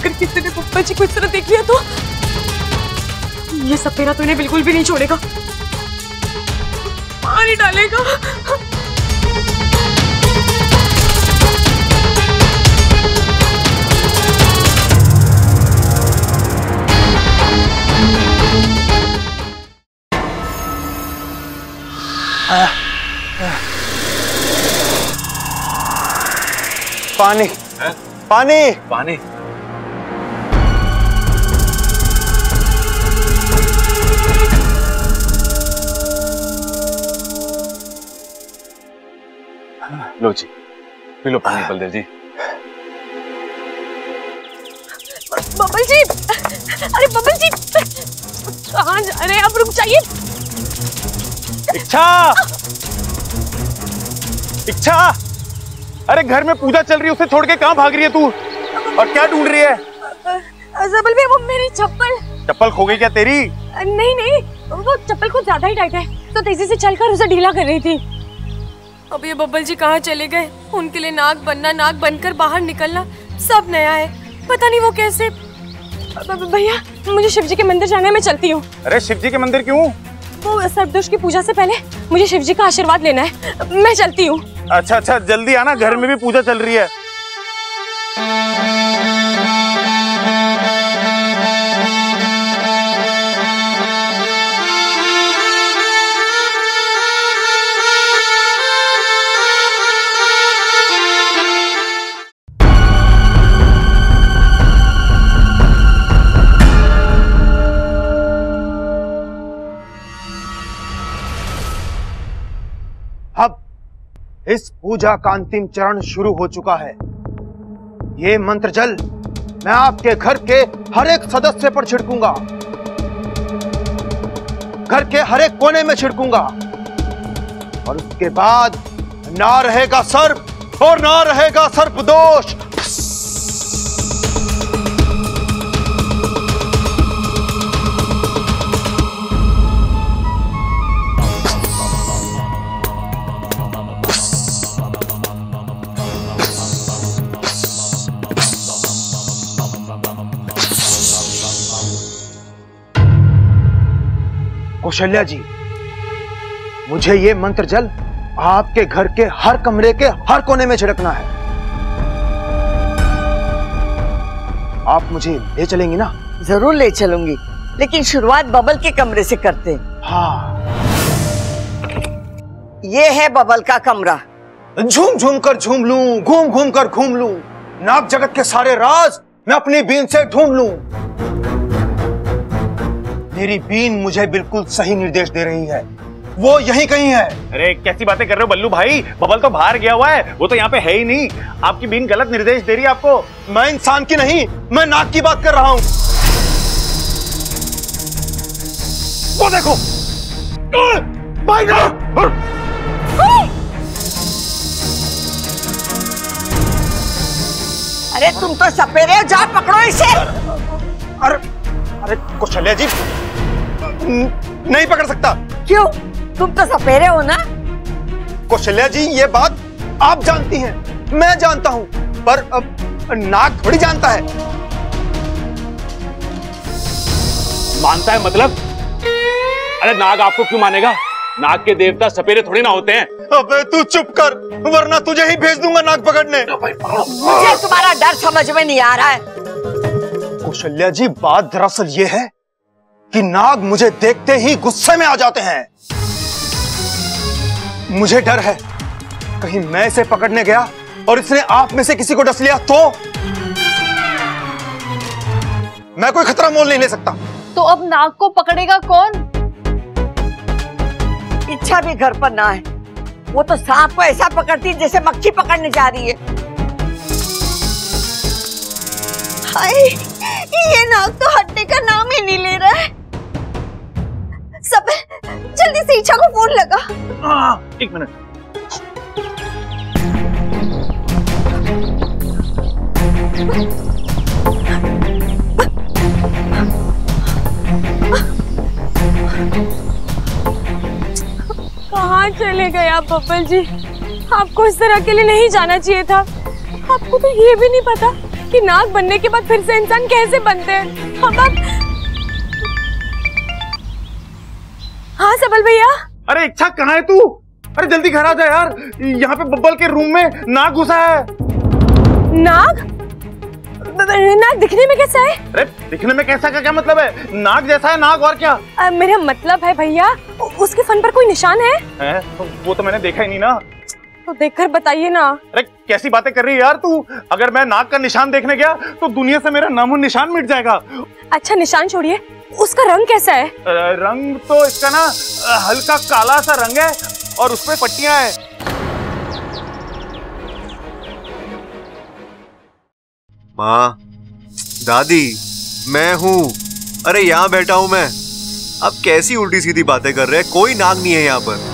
अगर किसी ने बब्बल जी को इस तरह देख लिया तो ये सपेरा तो इन्हें बिल्कुल भी नहीं छोड़ेगा, मार ही डालेगा। पानी पानी पानी। लो जी, पी लो पानी बलदेव जी। बबल जी, अरे बबल जी कहाँ जा रहे हैं आप? रुक जाइए। इच्छा, इच्छा, अरे घर में पूजा चल रही है, उसे छोड़ के कहाँ भाग रही है तू? और क्या ढूंढ रही है? जबल भी वो मेरी चप्पल। चप्पल खो गई क्या तेरी? नहीं नहीं, वो चप्पल कुछ ज्यादा ही टाइट है तो तेजी से चलकर उसे ढीला कर रही थी। अब ये बब्बल जी कहाँ चले गए? उनके लिए नाक बनना, नाक बनकर बाहर निकलना सब नया है, पता नहीं वो कैसे। भैया मुझे शिव जी के मंदिर जाना है, मैं चलती हूँ। अरे शिव जी के मंदिर क्यों? वो सर्पदोष की पूजा से पहले मुझे शिव जी का आशीर्वाद लेना है, मैं चलती हूँ। अच्छा अच्छा, जल्दी आना, घर में भी पूजा चल रही है। अब इस पूजा का अंतिम चरण शुरू हो चुका है। ये मंत्र जल मैं आपके घर के हर एक सदस्य पर छिड़कूंगा, घर के हर एक कोने में छिड़कूंगा, और उसके बाद ना रहेगा सर्प और ना रहेगा सर्पदोष। कौशल्या जी, मुझे ये मंत्र जल आपके घर के हर कमरे के हर कोने में छिड़कना है। आप मुझे ले चलेंगी ना? जरूर ले चलूंगी, लेकिन शुरुआत बबल के कमरे से करते हैं। हाँ, ये है बबल का कमरा। झूम झूम कर झूम लूं, घूम घूम कर घूम लूं, नाग जगत के सारे राज मैं अपनी बीन से ढूंढ लूं। मेरी बीन मुझे बिल्कुल सही निर्देश दे रही है, वो यहीं कहीं है। अरे कैसी बातें कर रहे हो बल्लू भाई, बबल तो बाहर गया हुआ है, वो तो यहाँ पे है ही नहीं। आपकी बीन गलत निर्देश दे रही है आपको। मैं इंसान की नहीं, मैं नाग की बात कर रहा हूं। वो देखो भाई, अरे तुम तो सपेरे हो, जाओ पकड़ो इसे। अरे अरे कौशल्या जी, नहीं पकड़ सकता। क्यों? तुम तो सपेरे हो ना। कौशल्या जी, ये बात आप जानती हैं, मैं जानता हूं, पर नाग थोड़ी जानता है। मानता है मतलब? अरे नाग आपको क्यों मानेगा? नाग के देवता सपेरे थोड़ी ना होते हैं। अबे तू चुप कर, वरना तुझे ही भेज दूंगा नाग पकड़ने। मुझे तुम्हारा डर समझ में नहीं आ रहा है। कौशल्या जी, बात दरअसल ये है कि नाग मुझे देखते ही गुस्से में आ जाते हैं। मुझे डर है कहीं मैं इसे पकड़ने गया और इसने आप में से किसी को डस लिया तो मैं कोई खतरा मोल नहीं ले सकता। तो अब नाग को पकड़ेगा कौन? इच्छा भी घर पर ना है, वो तो सांप को ऐसा पकड़ती है जैसे मक्खी पकड़ने जा रही है। हाय, ये नाग तो हटने का नाम ही नहीं ले रहा है। सब जल्दी से इच्छा को फोन लगा। एक मिनट। कहाँ चले गए आप बब्बल जी? आपको इस तरह के लिए नहीं जाना चाहिए था। आपको तो ये भी नहीं पता कि नाग बनने के बाद फिर से इंसान कैसे बनते हैं। हम अब हाँ सबल भैया। अरे इच्छा कहाँ है तू? अरे जल्दी घर आ जा यार, यहाँ पे बब्बल के रूम में नाग घुसा है। नाग? नाग दिखने में कैसा है? अरे दिखने में कैसा का क्या मतलब है? नाग जैसा है नाग, और क्या? मेरा मतलब है भैया, उसके फन पर कोई निशान है? तो वो तो मैंने देखा ही नहीं ना। तो देखकर बताइए ना। अरे कैसी बातें कर रही है यार तू? अगर मैं नाग का निशान देखने गया तो दुनिया से मेरा नामो निशान मिट जाएगा। अच्छा निशान छोड़िए, उसका रंग कैसा है? रंग तो इसका ना हल्का काला सा रंग है और उसपे पट्टियां हैं। माँ, दादी, मैं हूँ। अरे यहाँ बैठा हूँ मैं। अब कैसी उल्टी सीधी बातें कर रहे हैं? कोई नाग नहीं है यहाँ पर।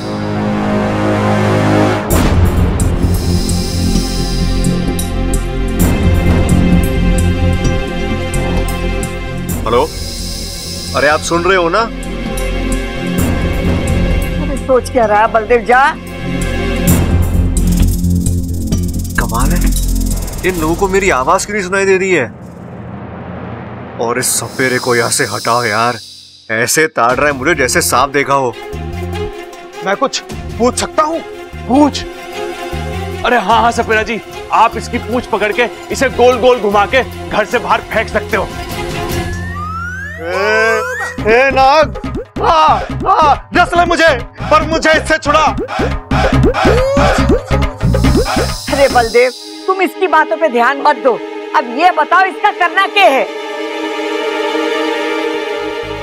हेलो, अरे आप सुन रहे हो ना? अरे सोच क्या रहा बलदेव, जा। कमाल है, इन लोगों को मेरी आवाज क्यों नहीं सुनाई दे रही है? और इस सपेरे को यहाँ से हटाओ यार, ऐसे ताड़ रहा है मुझे जैसे सांप देखा हो। मैं कुछ पूछ सकता हूँ? पूछ। अरे हाँ हाँ सपेरा जी, आप इसकी पूंछ पकड़ के इसे गोल गोल घुमा के घर से बाहर फेंक सकते हो। ए नाग, डस ले मुझे, पर मुझे इससे छुड़ा। अरे बलदेव, तुम इसकी बातों पे ध्यान मत दो। अब ये बताओ इसका करना क्या है?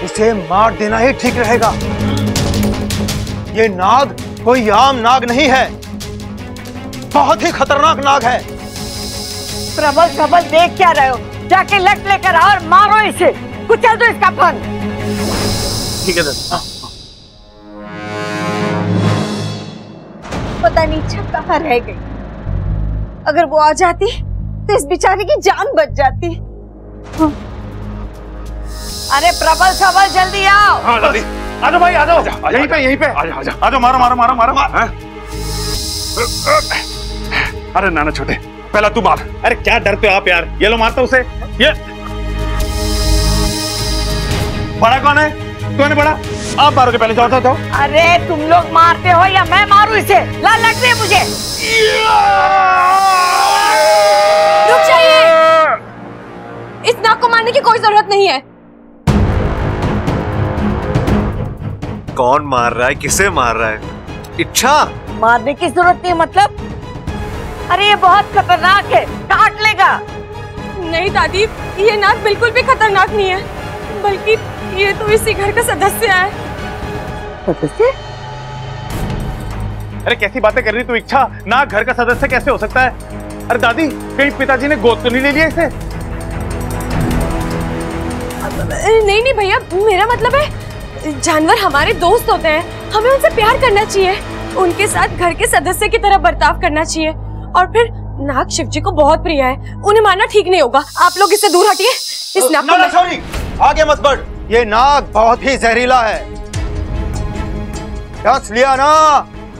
इसे मार देना ही ठीक रहेगा। ये नाग कोई आम नाग नहीं है, बहुत ही खतरनाक नाग है। प्रबल प्रबल देख क्या रहे हो? जाके लट लेकर आओ और मारो इसे, कुचल दो इसका फन। ठीक है दादा। पता नहीं इच्छा कहाँ रह गई। अगर वो आ जाती तो इस बेचारे की जान बच जाती। अरे प्रबल प्रबल जल्दी आओ। हाँ जल्दी आ जाओ भाई, आ जाओ। यहीं पे, यहीं पे आ जाओ। मारो मारो मारो मारो। अरे नाना छोटे, पहला तू मार। अरे क्या डरते हो आप यार? ये लो मारता उसे। ये बड़ा कौन है? कौन है बड़ा? आप मारोगे पहले, जाओ जाओ जाओ। अरे तुम लोग मारते हो या मैं मारूं इसे? ला लग रही है मुझे। रुक जाइए, इस नाग को मारने की कोई जरूरत नहीं है। कौन मार रहा है? किसे मार रहा है? इच्छा? मारने की जरूरत नहीं मतलब? अरे ये बहुत खतरनाक है, काट लेगा। नहीं दादी, ये नाग बिल्कुल भी खतरनाक नहीं है, बल्कि ये तो इसी घर का सदस्य है। सदस्य? अरे कैसी बातें कर रही तू इच्छा? नाग घर का सदस्य कैसे हो सकता है? अरे दादी, कहीं पिताजी ने गोद तो नहीं ले लिया इसे? नहीं नहीं भैया, मेरा मतलब है जानवर हमारे दोस्त होते हैं, हमें उनसे प्यार करना चाहिए, उनके साथ घर के सदस्य की तरह बर्ताव करना चाहिए। और फिर नाग शिव जी को बहुत प्रिय है, उन्हें मारना ठीक नहीं होगा। आप लोग इससे दूर हटिए। इस नाग को सॉरी, आगे मत बढ़। ये नाग बहुत ही जहरीला है, डस लिया ना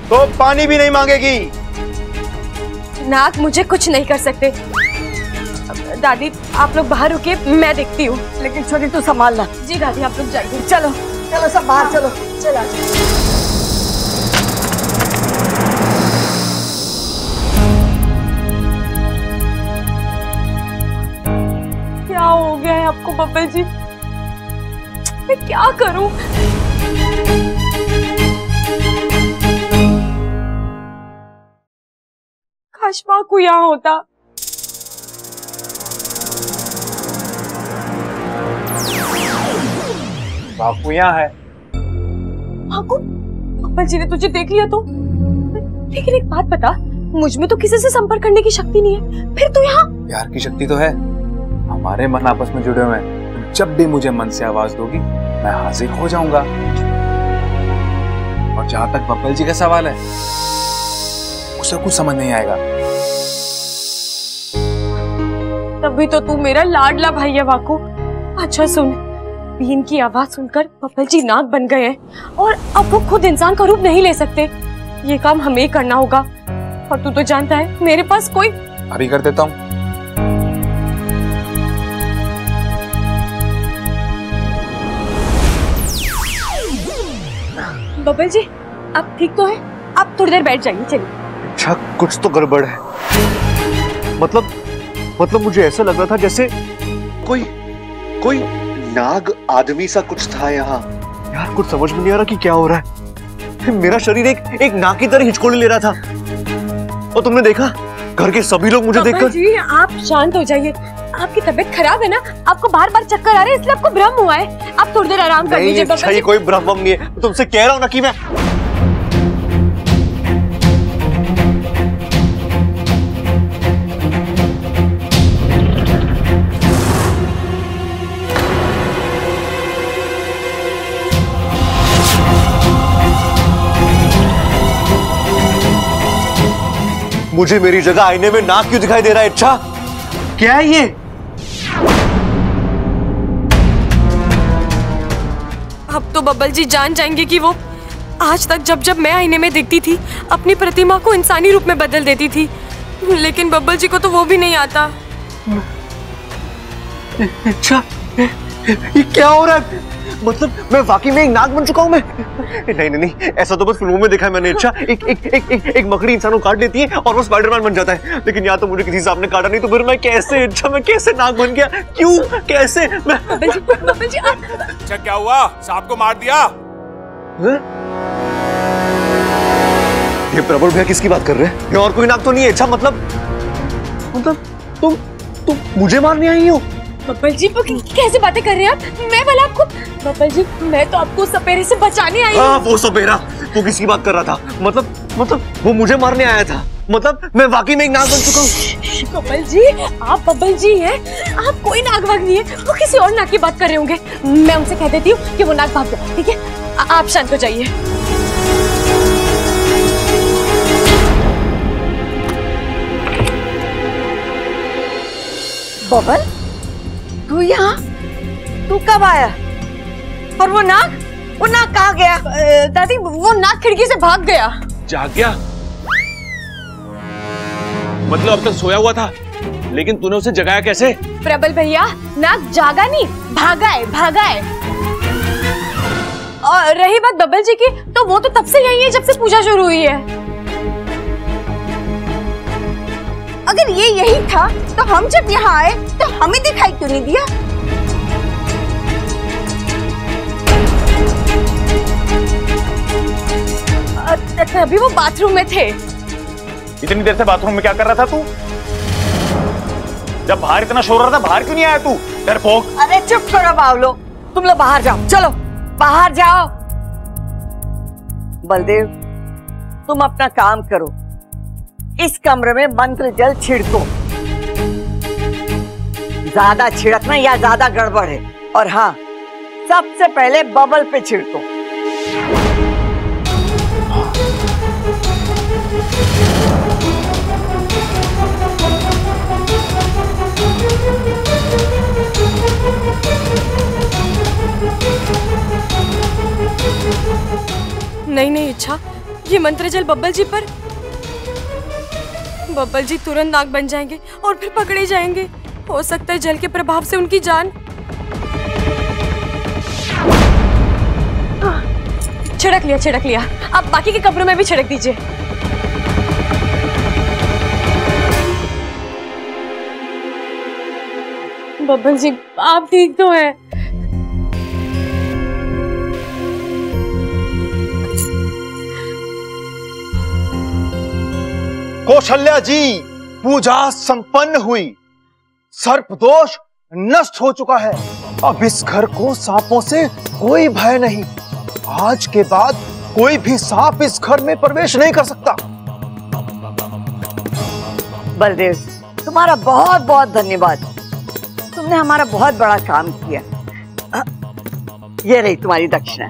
तो पानी भी नहीं मांगेगी। नाग मुझे कुछ नहीं कर सकते। दादी आप लोग बाहर रुकिए, मैं देखती हूँ। लेकिन छोटी तू संभालना। जी दादी आप लोग जाइए। चलो चलो सब बाहर चलो। चला क्या हो गया है आपको बब्बल जी? मैं क्या करूं? काश माँ को यहाँ होता। बापू यहाँ है। बापू, बब्बल जी ने तुझे देख लिया तो? लेकिन एक बात बता, मुझ में तो किसी से संपर्क करने की शक्ति नहीं है, फिर तू यहाँ? प्यार की शक्ति तो है, हमारे मन आपस में जुड़े हुए हैं। जब भी मुझे मन से आवाज दोगी मैं हाजिर हो जाऊंगा। और जहां तक बब्बल जी का सवाल है, उसे कुछ समझ नहीं आएगा। तभी तो तू मेरा लाडला भाई है वाकू। अच्छा सुन, बीन की आवाज सुनकर बब्बल जी नाग बन गए हैं और अब वो खुद इंसान का रूप नहीं ले सकते। ये काम हमें ही करना होगा, और तू तो जानता है मेरे पास कोई। अभी कर देता हूँ। बबल जी आप ठीक तो हैं? आप थोड़ी देर बैठ जाइए, चलिए। अच्छा कुछ तो गड़बड़ है। मतलब मुझे ऐसा लग रहा था जैसे कोई नाग आदमी सा कुछ था यहाँ। यार कुछ समझ में नहीं आ रहा कि क्या हो रहा है। मेरा शरीर एक नाग की तरह हिचकोले ले रहा था। और तुमने देखा घर के सभी लोग मुझे देखकर। जी आप शांत हो जाइए, आपकी तबीयत खराब है ना, आपको बार बार चक्कर आ रहे हैं इसलिए आपको भ्रम हुआ है। आप थोड़ी देर आराम कर लीजिए। अच्छा ये कोई भ्रम नहीं है, तुमसे कह रहा हूँ ना कि मैं मुझे मेरी जगह आईने में नाक क्यों दिखाई दे रहा है? अच्छा क्या है ये? अब तो बब्बल जी जान जाएंगे कि वो आज तक जब मैं आईने में दिखती थी अपनी प्रतिमा को इंसानी रूप में बदल देती थी, लेकिन बब्बल जी को तो वो भी नहीं आता। अच्छा ये क्या हो रहा है? मतलब मैं वाकई में एक नाग बन चुका हूँ मैं? नहीं ऐसा तो बस फिल्मों में देखा है मैंने। अच्छा एक मकड़ी इंसान को काट लेती है और वो स्पाइडरमैन बन जाता है, लेकिन यहाँ तो मुझे किसी सांप ने काटा नहीं, तो फिर मैं कैसे? अच्छा मैं कैसे नाग बन गया? क्यों? कैसे? मैं बब्बल जी अच्छा क्या हुआ? सांप को मार दिया? ये प्रबल भैया किसकी बात कर रहे हैं? ये और कोई नाग तो नहीं है? अच्छा मतलब तुम मुझे मारने आई हो? बब्बल जी कैसे बातें कर रहे हैं आप? मैं वाला आपको बब्बल जी, मैं तो आपको सपेरे से बचाने आई हूँ। हाँ वो सपेरा, तू किसकी बात कर रहा था? मतलब वो मुझे मारने आया था? मतलब मैं वाकई में एक नाग बन चुका हूँ। बब्बल जी आप बब्बल जी हैं, आप कोई नाग भाग नहीं है, वो किसी और नाग की बात कर रहे होंगे। मैं उनसे कह देती हूँ कि वो नाग भाग गया, ठीक है? आप शांत हो जाइए। बबल तू यहाँ? तू कब आया? और वो नाग कहाँ गया? दादी वो नाग खिड़की से भाग गया। जाग गया? मतलब अब तक सोया हुआ था, लेकिन तूने उसे जगाया कैसे? प्रबल भैया नाग जागा नहीं, भागा है। और रही बात बब्बल जी की, तो वो तो तब से यही है जब से पूजा शुरू हुई है। अगर ये यही था तो हम जब यहाँ आए तो हमें दिखाई क्यों नहीं दिया? अभी वो बाथरूम में थे। इतनी देर से बाथरूम में क्या कर रहा था तू? जब बाहर इतना शोर रहा था, बाहर क्यों नहीं आया तू? डरपोक। अरे चुप करो बावलो, तुम लोग बाहर जाओ, चलो बाहर जाओ। बलदेव तुम अपना काम करो, इस कमरे में मंत्र जल छिड़को। ज्यादा छिड़कना या ज्यादा गड़बड़ है। और हाँ, सबसे पहले बबल पे छिड़को। नहीं इच्छा, ये मंत्र जल बब्बल जी पर। बब्बल जी तुरंत नाग बन जाएंगे और फिर पकड़े जाएंगे। हो सकता है जल के प्रभाव से उनकी जान। छिड़क लिया। अब बाकी के कमरों में भी छिड़क दीजिए। बब्बल जी आप ठीक तो हैं? कौशल्या जी, पूजा संपन्न हुई, सर्प दोष नष्ट हो चुका है। अब इस घर को सांपों से कोई भय नहीं। आज के बाद कोई भी सांप इस घर में प्रवेश नहीं कर सकता। बलदेव तुम्हारा बहुत बहुत धन्यवाद, तुमने हमारा बहुत बड़ा काम किया। ये रही तुम्हारी दक्षिणा।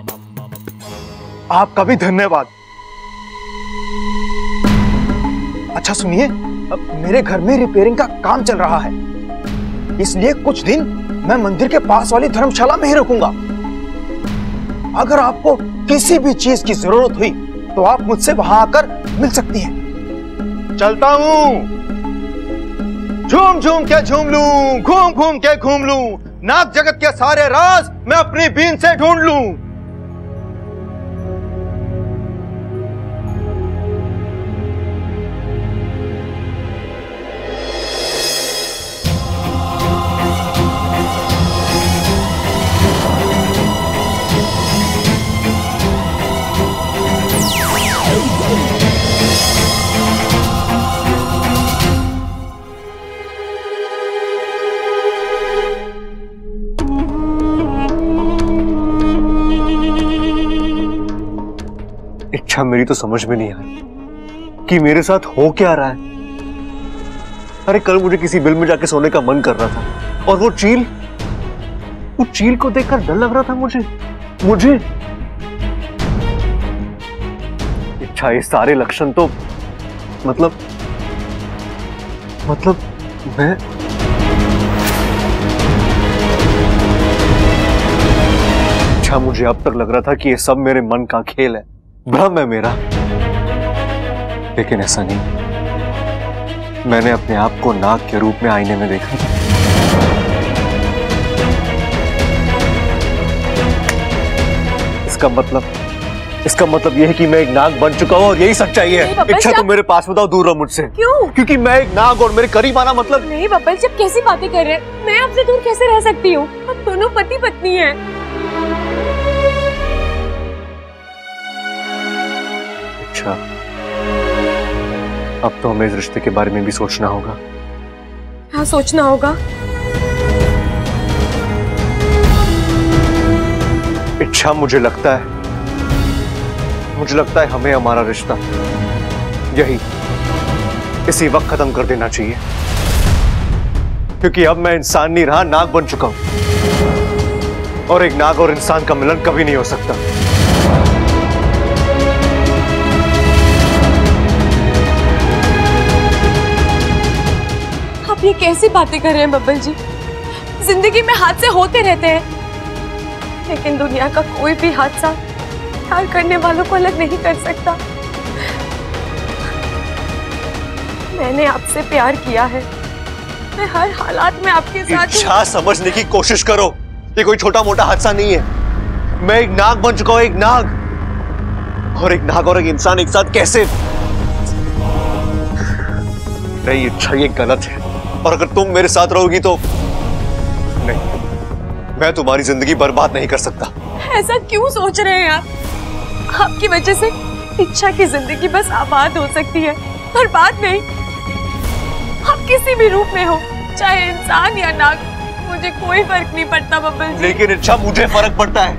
आपका भी धन्यवाद। अच्छा सुनिए, मेरे घर में रिपेयरिंग का काम चल रहा है, इसलिए कुछ दिन मैं मंदिर के पास वाली धर्मशाला में ही रुकूंगा। अगर आपको किसी भी चीज की जरूरत हुई तो आप मुझसे वहां आकर मिल सकती हैं। चलता हूं। झूम झूम के झूम लूं, घूम घूम के घूम लूं, नाग जगत के सारे राज मैं अपनी बीन से ढूंढ लूं। इच्छा मेरी तो समझ में नहीं आ रही कि मेरे साथ हो क्या रहा है। अरे कल मुझे किसी बिल में जाके सोने का मन कर रहा था और वो चील को देखकर डर लग रहा था मुझे। इच्छा ये सारे लक्षण तो मतलब मैं अच्छा, मुझे अब तक लग रहा था कि ये सब मेरे मन का खेल है, भ्रम है मेरा। लेकिन ऐसा नहीं, मैंने अपने आप को नाग के रूप में आईने में देखा। इसका मतलब यह है कि मैं एक नाग बन चुका हूँ और यही सच्चाई है। इच्छा तुम मेरे पास बताओ, दूर रहो मुझसे। क्यों? क्योंकि मैं एक नाग और मेरे करीब आना मतलब। नहीं बब्बल जी, आप कैसी बातें कर रहे हैं? मैं आपसे दूर कैसे रह सकती हूँ? हम दोनों पति पत्नी हैं। अच्छा, अब तो हमें इस रिश्ते के बारे में भी सोचना होगा। हाँ, सोचना होगा। इच्छा, मुझे लगता है हमें हमारा रिश्ता इसी वक्त खत्म कर देना चाहिए, क्योंकि अब मैं इंसान नहीं रहा, नाग बन चुका हूं और एक नाग और इंसान का मिलन कभी नहीं हो सकता। आप ये कैसी बातें कर रहे हैं बब्बल जी? जिंदगी में हादसे होते रहते हैं, लेकिन दुनिया का कोई भी हादसा प्यार करने वालों को अलग नहीं कर सकता। मैंने आपसे प्यार किया है, मैं हर हालात में आपके साथ हूं। इच्छा, समझने की कोशिश करो, ये कोई छोटा मोटा हादसा नहीं है। मैं एक नाग बन चुका हूं, एक नाग और एक इंसान एक साथ कैसे? नहीं इच्छा, ये गलत है, और अगर तुम मेरे साथ रहोगी तो नहीं, मैं तुम्हारी जिंदगी बर्बाद नहीं कर सकता। ऐसा क्यों सोच रहे हैं आप? आपकी वजह से इच्छा की जिंदगी बस आबाद हो सकती है, बर्बाद नहीं। आप किसी भी रूप में हो, चाहे इंसान या नाग, मुझे कोई फर्क नहीं पड़ता बब्बल जी। लेकिन इच्छा, मुझे फर्क पड़ता है।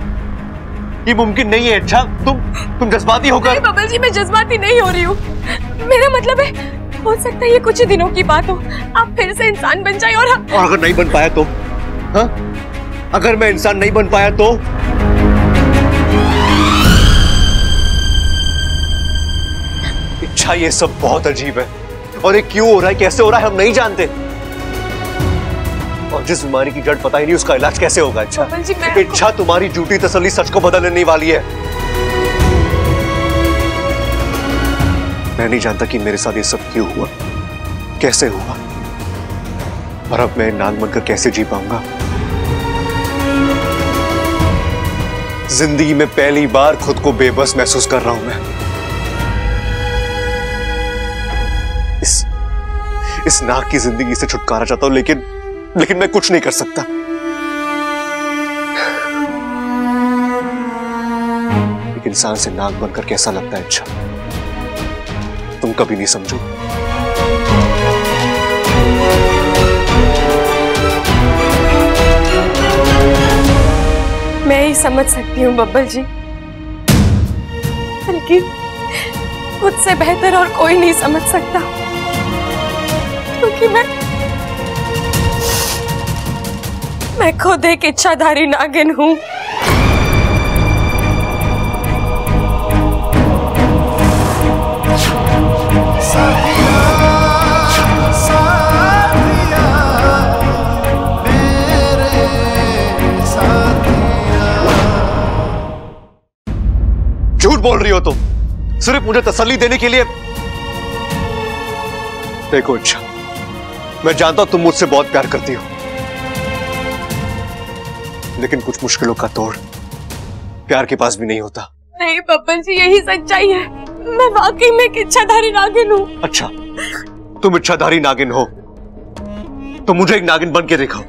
ये मुमकिन नहीं है इच्छा, तुम जज्बाती होकर। नहीं बब्बल जी, मैं जज्बाती नहीं हो रही हूँ। मेरा मतलब है, हो सकता है ये कुछ ही दिनों की बात हो, आप फिर से इंसान बन जाए और अगर नहीं बन पाया तो? हाँ? अगर मैं इंसान नहीं बन पाया तो? इच्छा, ये सब बहुत अजीब है, और ये क्यों हो रहा है, कैसे हो रहा है, हम नहीं जानते। और जिस बीमारी की जड़ पता ही नहीं, उसका इलाज कैसे होगा? इच्छा, तुम्हारी झूठी तसल्ली सच को बदल देने वाली है। मैं नहीं जानता कि मेरे साथ ये सब क्यों हुआ, कैसे हुआ, और अब मैं नाग बनकर कैसे जी पाऊंगा। जिंदगी में पहली बार खुद को बेबस महसूस कर रहा हूं मैं। इस नाग की जिंदगी से छुटकारा चाहता हूं, लेकिन मैं कुछ नहीं कर सकता। एक इंसान से नाग बनकर कैसा लगता है इच्छा, तुम कभी नहीं समझो। मैं ही समझ सकती हूँ बब्बल जी, बल्कि मुझसे बेहतर और कोई नहीं समझ सकता, क्योंकि मैं खुद एक इच्छाधारी नागिन हूँ। झूठ बोल रही हो तुम, सिर्फ मुझे तसल्ली देने के लिए। देखो इच्छा, मैं जानता हूं तुम मुझसे बहुत प्यार करती हो, लेकिन कुछ मुश्किलों का तोड़ प्यार के पास भी नहीं होता। नहीं बब्बल जी, यही सच्चाई है, मैं वाकई में एक इच्छाधारी नागिन हूँ। अच्छा, तुम इच्छाधारी नागिन हो तो मुझे एक नागिन बन के दिखाओ,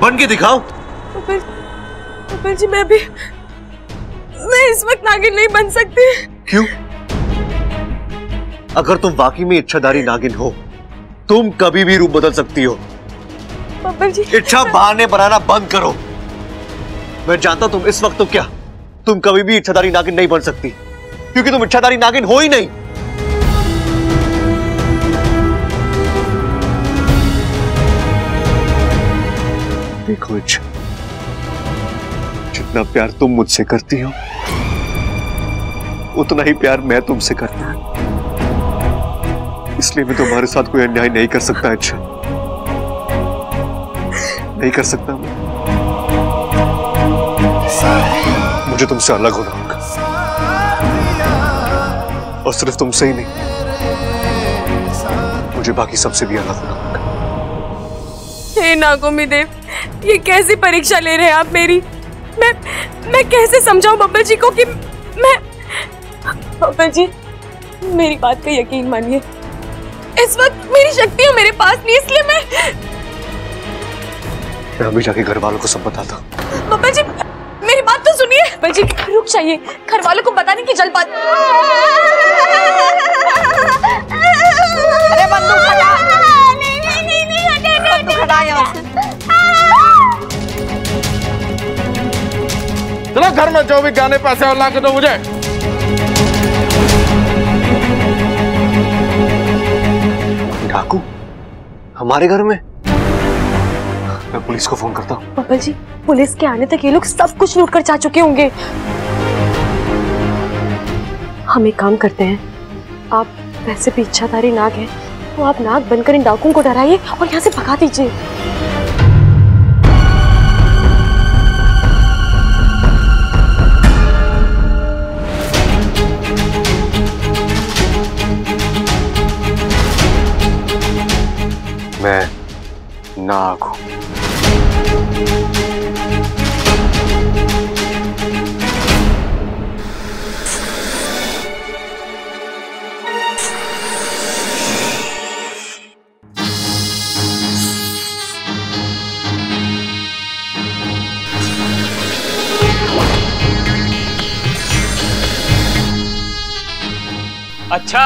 बन के दिखाओ। बब्बल जी, मैं इस वक्त नागिन नहीं बन सकती। क्यों? अगर तुम वाकई में इच्छाधारी नागिन हो, तुम कभी भी रूप बदल सकती हो। बब्बल जी, इच्छा, बहाने बनाना बंद करो। मैं जानता हूं तुम इस वक्त तो क्या तुम कभी भी इच्छाधारी नागिन नहीं बन सकती, क्योंकि तुम इच्छाधारी नागिन हो ही नहीं। देखो इच्छा, जितना प्यार तुम मुझसे करती हो उतना ही प्यार मैं तुमसे करता हूं, इसलिए मैं तुम्हारे साथ कोई अन्याय नहीं कर सकता। इच्छा, नहीं कर सकता। मुझे तुमसे अलग होना होगा, और सिर्फ तुमसे ही नहीं, मुझे बाकी सबसे भी अलग होना होगा। हे नागोमी देव, ये कैसी परीक्षा ले रहे हैं आप मेरी? मैं कैसे समझाऊं बब्बर जी को कि मैं... बब्बर जी, मेरी बात का यकीन मानिए, इस वक्त मेरी शक्तियां मेरे पास नहीं, इसलिए मैं अभी जाके घर वालों को सब बताता हूं। बब्बर जी, मेरी बात तो सुनिए। बब्बर जी रुक जाइए, घर वालों को बताने की जल्दबाजी। अरे बंदूक हटा। नहीं, बंदूक हटा यहाँ से। चलो घर में जो भी गाने पैसे और ला के दो मुझे। डाकू हमारे घर में? मैं पुलिस को फोन करता हूँ। बब्बर जी, पुलिस के आने तक ये लोग सब कुछ लूट कर जा चुके होंगे। हम एक काम करते हैं, आप वैसे भी इच्छाधारी नाग हैं, तो आप नाग बनकर इन डाकुओं को डराइए और यहाँ से भगा दीजिए। मैं नाग हूं। अच्छा,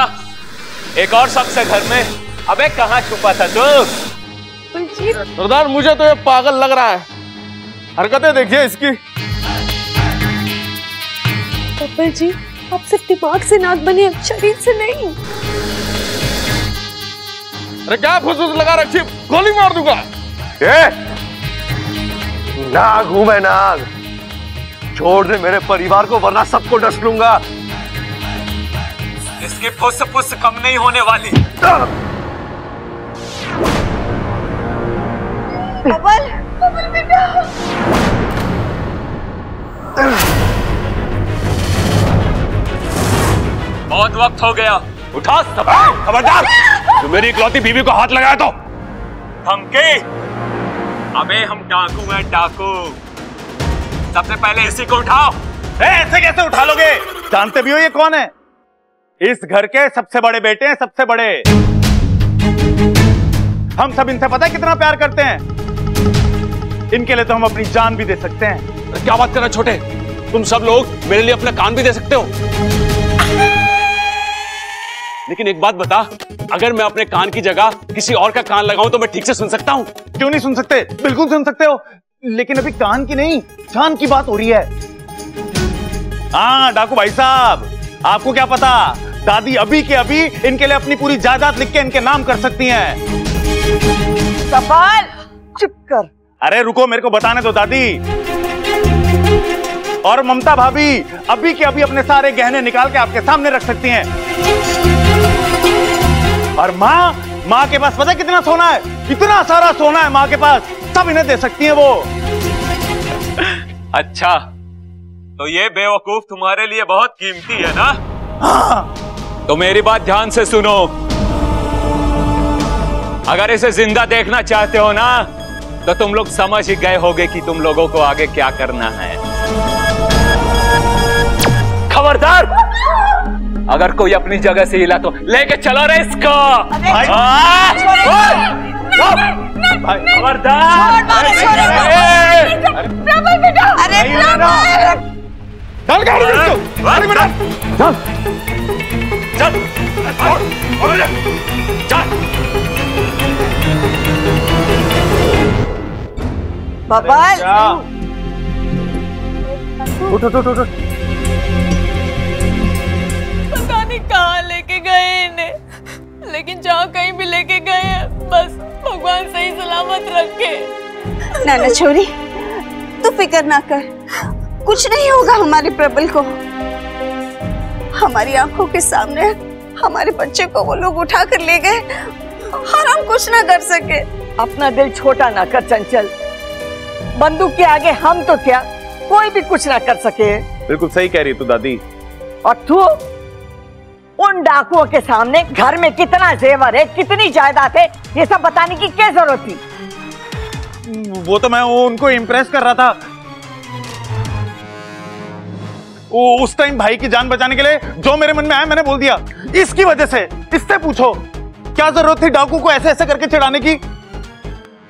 एक और शख्स है घर में। अबे कहाँ छुपा था तू? सरदार, मुझे तो ये पागल लग रहा है, हरकतें देखिए इसकी। बब्बर जी, आप सिर्फ दिमाग से नाग बने, शरीर से नहीं। अरे क्या फुसफुस लगा रखी, गोली मार दूंगा। नाग हूं मैं, नाग। छोड़ दे मेरे परिवार को, वरना सबको डस लूंगा। इसकी फुस कम नहीं होने वाली। बबल बेटा। बहुत वक्त हो गया, उठा सब। खबरदार, तू मेरी इकलौती बीवी को हाथ लगाया तो धमकी। अबे हम डाकू हैं, डाकू। सबसे पहले इसी को उठाओ। ऐसे कैसे उठा लोगे? जानते भी हो ये कौन है? इस घर के सबसे बड़े बेटे हैं, सबसे बड़े। हम सब इनसे पता है कितना प्यार करते हैं। इनके लिए तो हम अपनी जान भी दे सकते हैं। क्या बात कर रहे छोटे, तुम सब लोग मेरे लिए अपना कान भी दे सकते हो। लेकिन एक बात बता, अगर मैं अपने कान की जगह किसी और का कान लगाऊं तो मैं ठीक से सुन सकता हूं? क्यों नहीं सुन सकते? बिल्कुल सुन सकते हो, लेकिन अभी कान की नहीं, जान की बात हो रही है। हाँ डाकू भाई साहब, आपको क्या पता, दादी अभी के अभी इनके लिए अपनी पूरी जायदाद लिख के इनके नाम कर सकती हैं। सवाल चुप कर। अरे रुको, मेरे को बताने दो दादी। और ममता भाभी अभी के अभी अपने सारे गहने निकाल के आपके सामने रख सकती हैं। और माँ के पास पता है कितना सोना है? इतना सारा सोना है माँ के पास, सब इन्हें दे सकती हैं वो। अच्छा, तो ये बेवकूफ तुम्हारे लिए बहुत कीमती है ना? हाँ। तो मेरी बात ध्यान से सुनो। अगर इसे जिंदा देखना चाहते हो ना, तो तुम लोग समझ ही गए होगे कि तुम लोगों को आगे क्या करना है। खबरदार, अगर कोई अपनी जगह से हिला तो लेके चलो रे इसको। खबरदार। बबल, उठ उठ उठ उठ। पता नहीं कहाँ लेके गए इन्हें, लेकिन जहाँ कहीं भी लेके गए हैं बस भगवान सही सलामत रखे। नाना छोरी, तू फिक्र ना कर, कुछ नहीं होगा हमारे प्रबल को। हमारी आंखों के सामने हमारे बच्चे को वो लोग उठा कर ले गए और हम कुछ ना कर सके। अपना दिल छोटा ना कर चंचल, बंदूक के आगे हम तो क्या, कोई भी कुछ ना कर सके। बिल्कुल सही कह रही तू दादी। और तू उन डाकुओं के सामने घर में कितना जेवर है, कितनी जायदाद है, ये सब बताने की क्या जरूरत थी? वो तो मैं उनको इम्प्रेस कर रहा था। उस टाइम भाई की जान बचाने के लिए जो मेरे मन में आया मैंने बोल दिया। इसकी वजह से, इससे पूछो क्या जरूरत थी डाकू को ऐसे ऐसे करके चिढ़ाने की?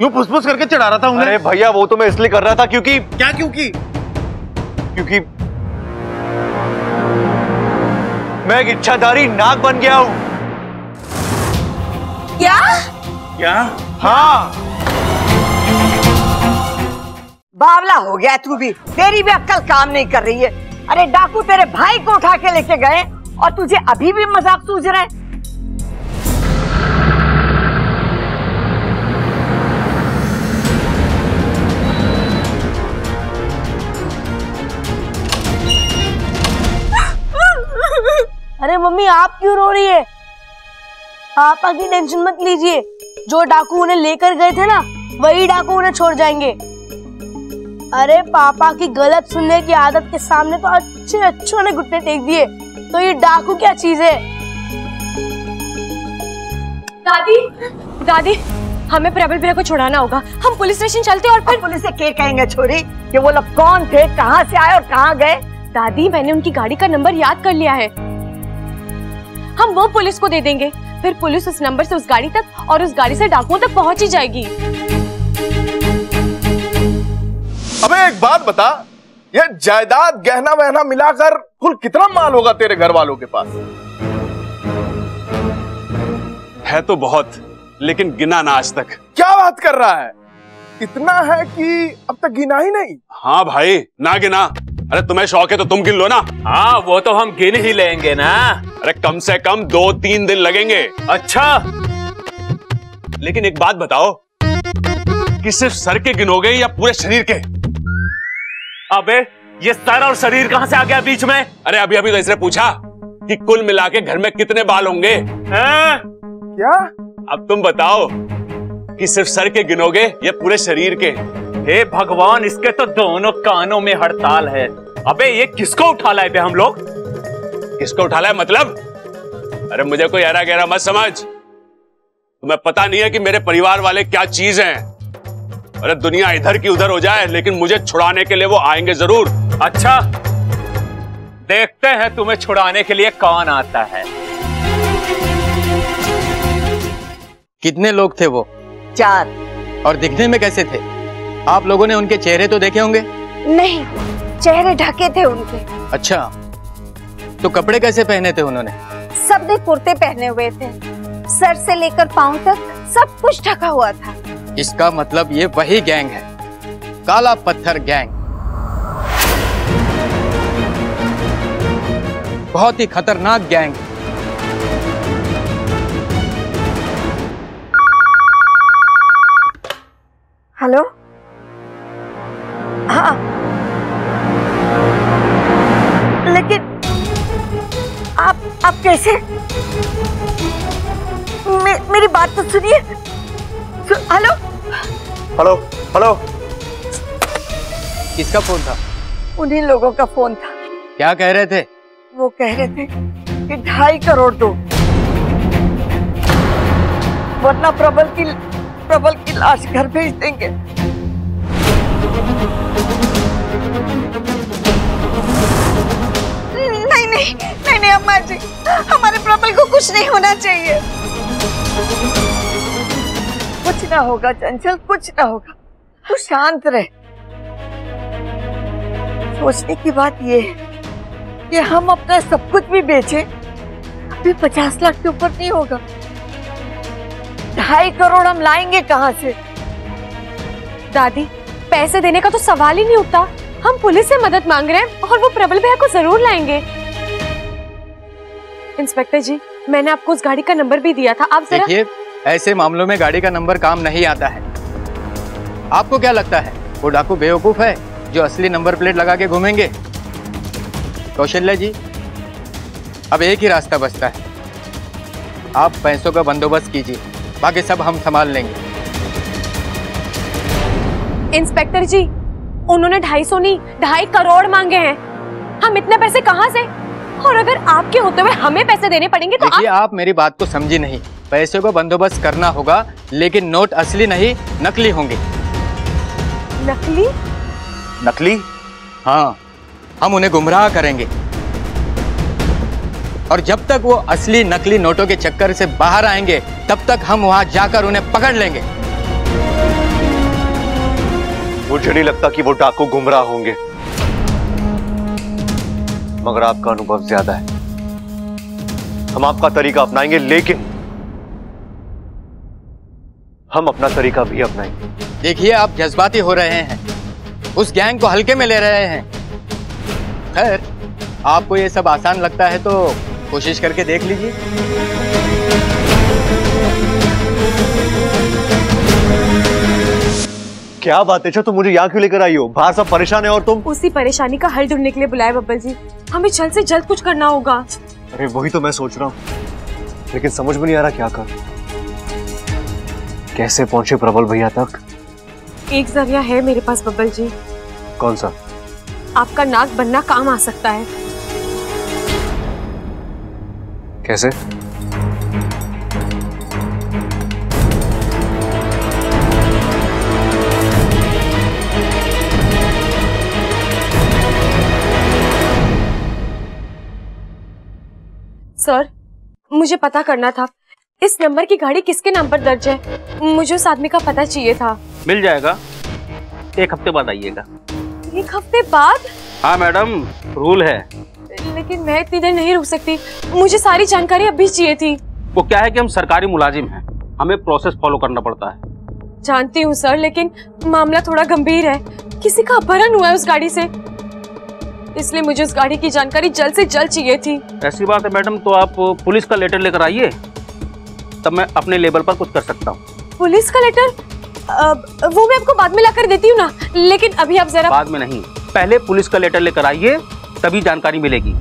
यूं फुसफुस करके चिढ़ा रहा था उन्हें। अरे भैया वो तो मैं इसलिए कर रहा था क्योंकि क्या क्योंकि? क्योंकि मैं एक इच्छाधारी नाग बन गया हूं। क्या? क्या? हाँ। बावला हो गया तू भी, तेरी भी अक्ल काम नहीं कर रही है। अरे डाकू तेरे भाई को उठा के लेके गए और तुझे अभी भी मजाक सूझ रहा है? अरे मम्मी आप क्यों रो रही है? पापा की टेंशन मत लीजिए, जो डाकू उन्हें लेकर गए थे ना वही डाकू उन्हें छोड़ जाएंगे। अरे पापा की गलत सुनने की आदत के सामने तो अच्छे अच्छों ने घुटने टेक दिए, तो ये डाकू क्या चीज है? दादी दादी हमें प्रबल भैया को छुड़ाना होगा, हम पुलिस स्टेशन चलते और फिर पुलिस से क्या कहेंगे छोरी कि वो लोग कौन थे, कहाँ से आए और कहाँ गए? दादी मैंने उनकी गाड़ी का नंबर याद कर लिया है, हम वो पुलिस को दे देंगे, फिर पुलिस उस नंबर से उस गाड़ी तक और उस गाड़ी से डाकुओं तक पहुंच ही जाएगी। अबे एक बात बता, ये जायदाद गहना वहना मिलाकर कुल कितना माल होगा तेरे घर वालों के पास? है तो बहुत, लेकिन गिना ना आज तक। क्या बात कर रहा है? इतना है कि अब तक गिना ही नहीं? हाँ भाई ना गिना। अरे तुम्हें शौक है तो तुम गिन लो ना। हाँ वो तो हम गिन ही लेंगे ना। अरे कम से कम 2-3 दिन लगेंगे। अच्छा लेकिन एक बात बताओ कि सिर्फ सर के गिनोगे या पूरे शरीर के? अबे ये सर और शरीर कहाँ से आ गया बीच में? अरे अभी अभी तो इसने पूछा कि कुल मिला के घर में कितने बाल होंगे। क्या? अब तुम बताओ कि सिर्फ सर के गिनोगे या पूरे शरीर के? हे भगवान, इसके तो दोनों कानों में हड़ताल है। अबे ये किसको उठा लाए थे हम लोग? किसको उठा लाए मतलब? अरे मुझे कोई ऐरा गहरा मत समझ। तुम्हें पता नहीं है कि मेरे परिवार वाले क्या चीज हैं। अरे दुनिया इधर की उधर हो जाए लेकिन मुझे छुड़ाने के लिए वो आएंगे जरूर। अच्छा देखते हैं तुम्हें छुड़ाने के लिए कौन आता है। कितने लोग थे वो? 4। और दिखने में कैसे थे? आप लोगों ने उनके चेहरे तो देखे होंगे? नहीं, चेहरे ढके थे उनके। अच्छा, तो कपड़े कैसे पहने थे उन्होंने? सबने कुर्ते पहने हुए थे, सर से लेकर पांव तक सब कुछ ढका हुआ था। इसका मतलब ये वही गैंग है, काला पत्थर गैंग। बहुत ही खतरनाक गैंग। हेलो, हाँ लेकिन आप कैसे? मेरी बात तो सुनिए। Hello hello hello. किसका फोन था? उन्हीं लोगों का फोन था। क्या कह रहे थे? वो कह रहे थे कि 2.5 करोड़ दो, वरना प्रबल की लाश घर भेज देंगे। नहीं अम्मा जी, हमारे प्रबल को कुछ नहीं होना चाहिए। कुछ ना होगा चंचल, कुछ ना होगा, तू शांत रह। सोचने की बात ये है कि हम अपना सब कुछ भी बेचें, अभी 50 लाख के ऊपर नहीं होगा। 2.5 करोड़ हम लाएंगे कहाँ से? दादी पैसे देने का तो सवाल ही नहीं उठता, हम पुलिस से मदद मांग रहे हैं और वो प्रबल भैया को जरूर लाएंगे। इंस्पेक्टर जी, मैंने आपको उस गाड़ी का नंबर भी दिया था, आप जरा देखिए, ऐसे मामलों में गाड़ी का नंबर काम नहीं आता है। आपको क्या लगता है वो डाकू बेवकूफ है जो असली नंबर प्लेट लगा के घूमेंगे? कौशल्या जी, अब एक ही रास्ता बचता है, आप पैसों का बंदोबस्त कीजिए, बाकी सब हम संभाल लेंगे। इंस्पेक्टर जी, उन्होंने 250 नहीं 2.5 करोड़ मांगे हैं। हम इतने पैसे कहाँ से? और अगर आपके होते हुए हमें पैसे देने पड़ेंगे तो देखिए, आप मेरी बात को समझी नहीं। पैसे का बंदोबस्त करना होगा, लेकिन नोट असली नहीं नकली होंगे। नकली? नकली? हाँ, हम उन्हें गुमराह करेंगे और जब तक वो असली नकली नोटों के चक्कर से बाहर आएंगे तब तक हम वहां जाकर उन्हें पकड़ लेंगे। मुझे नहीं लगता कि वो डाकू गुमराह होंगे, मगर आपका अनुभव ज्यादा है। हम आपका तरीका अपनाएंगे, लेकिन हम अपना तरीका भी अपनाएंगे। देखिए, आप जज्बाती हो रहे हैं, उस गैंग को हल्के में ले रहे हैं। खैर, आपको ये सब आसान लगता है तो कोशिश करके देख लीजिए। क्या बात है, तुम मुझे यहाँ क्यों लेकर आई हो? बाहर सब परेशान है और तुम? उसी परेशानी का हल ढूंढने के लिए बुलाया बब्बल जी। हमें जल्द से जल्द कुछ करना होगा। अरे वही तो मैं सोच रहा हूँ, लेकिन समझ में नहीं आ रहा क्या कर। कैसे पहुंचे प्रबल भैया तक? एक जरिया है मेरे पास बब्बल जी। कौन सा? आपका नाक बनना काम आ सकता है। कैसे? सर, मुझे पता करना था इस नंबर की गाड़ी किसके नाम पर दर्ज है। मुझे उस आदमी का पता चाहिए था। मिल जाएगा, 1 हफ्ते बाद आइएगा। 1 हफ्ते बाद? हाँ मैडम, रूल है। लेकिन मैं इतनी देर नहीं रुक सकती, मुझे सारी जानकारी अभी चाहिए थी। वो क्या है कि हम सरकारी मुलाजिम हैं, हमें प्रोसेस फॉलो करना पड़ता है। जानती हूँ सर, लेकिन मामला थोड़ा गंभीर है। किसी का अपहरण हुआ है उस गाड़ी से, इसलिए मुझे उस गाड़ी की जानकारी जल्द से जल्द चाहिए थी। ऐसी बात है मैडम, तो आप पुलिस का लेटर लेकर आइए, तब मैं अपने लेवल पर कुछ कर सकता हूँ। पुलिस का लेटर? वो मैं आपको बाद में लाकर देती हूँ ना, लेकिन अभी आप जरा। बाद में नहीं, पहले पुलिस का लेटर लेकर आइए, तभी जानकारी मिलेगी।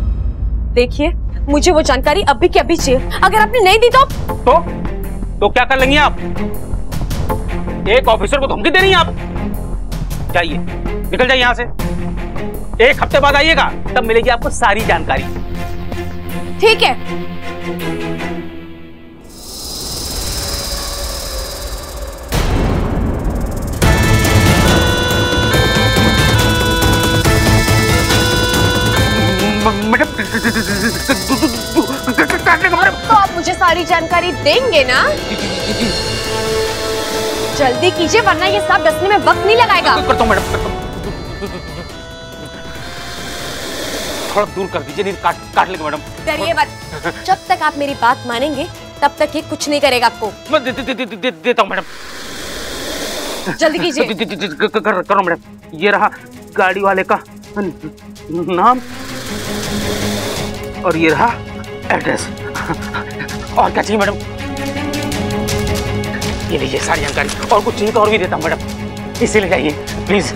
देखिए, मुझे वो जानकारी अभी के अभी चाहिए। अगर आपने नहीं दी तो क्या कर लेंगी आप? एक ऑफिसर को धमकी दे रही हैं आप? जाइए, निकल जाइए यहाँ से। 1 हफ्ते बाद आइएगा, तब मिलेगी आपको सारी जानकारी। ठीक है। तो आप मुझे सारी जानकारी देंगे ना? जल्दी कीजिए, वरना ये सब डसने में वक्त नहीं लगाएगा। करता हूं मैडम, थोड़ा दूर कर दीजिए, नहीं काट लेगा मैडम। डरिए मत, जब तक आप मेरी बात मानेंगे तब तक ये कुछ नहीं करेगा आपको। मैं देता हूँ मैडम। जल्दी कीजिए। करो मैडम। ये रहा गाड़ी वाले का नाम और ये रहा एड्रेस। और क्या चाहिए मैडम? ये लीजिए सारी जानकारी, और कुछ चाहिए तो और भी देता हूँ मैडम, इसे ले जाइए प्लीज।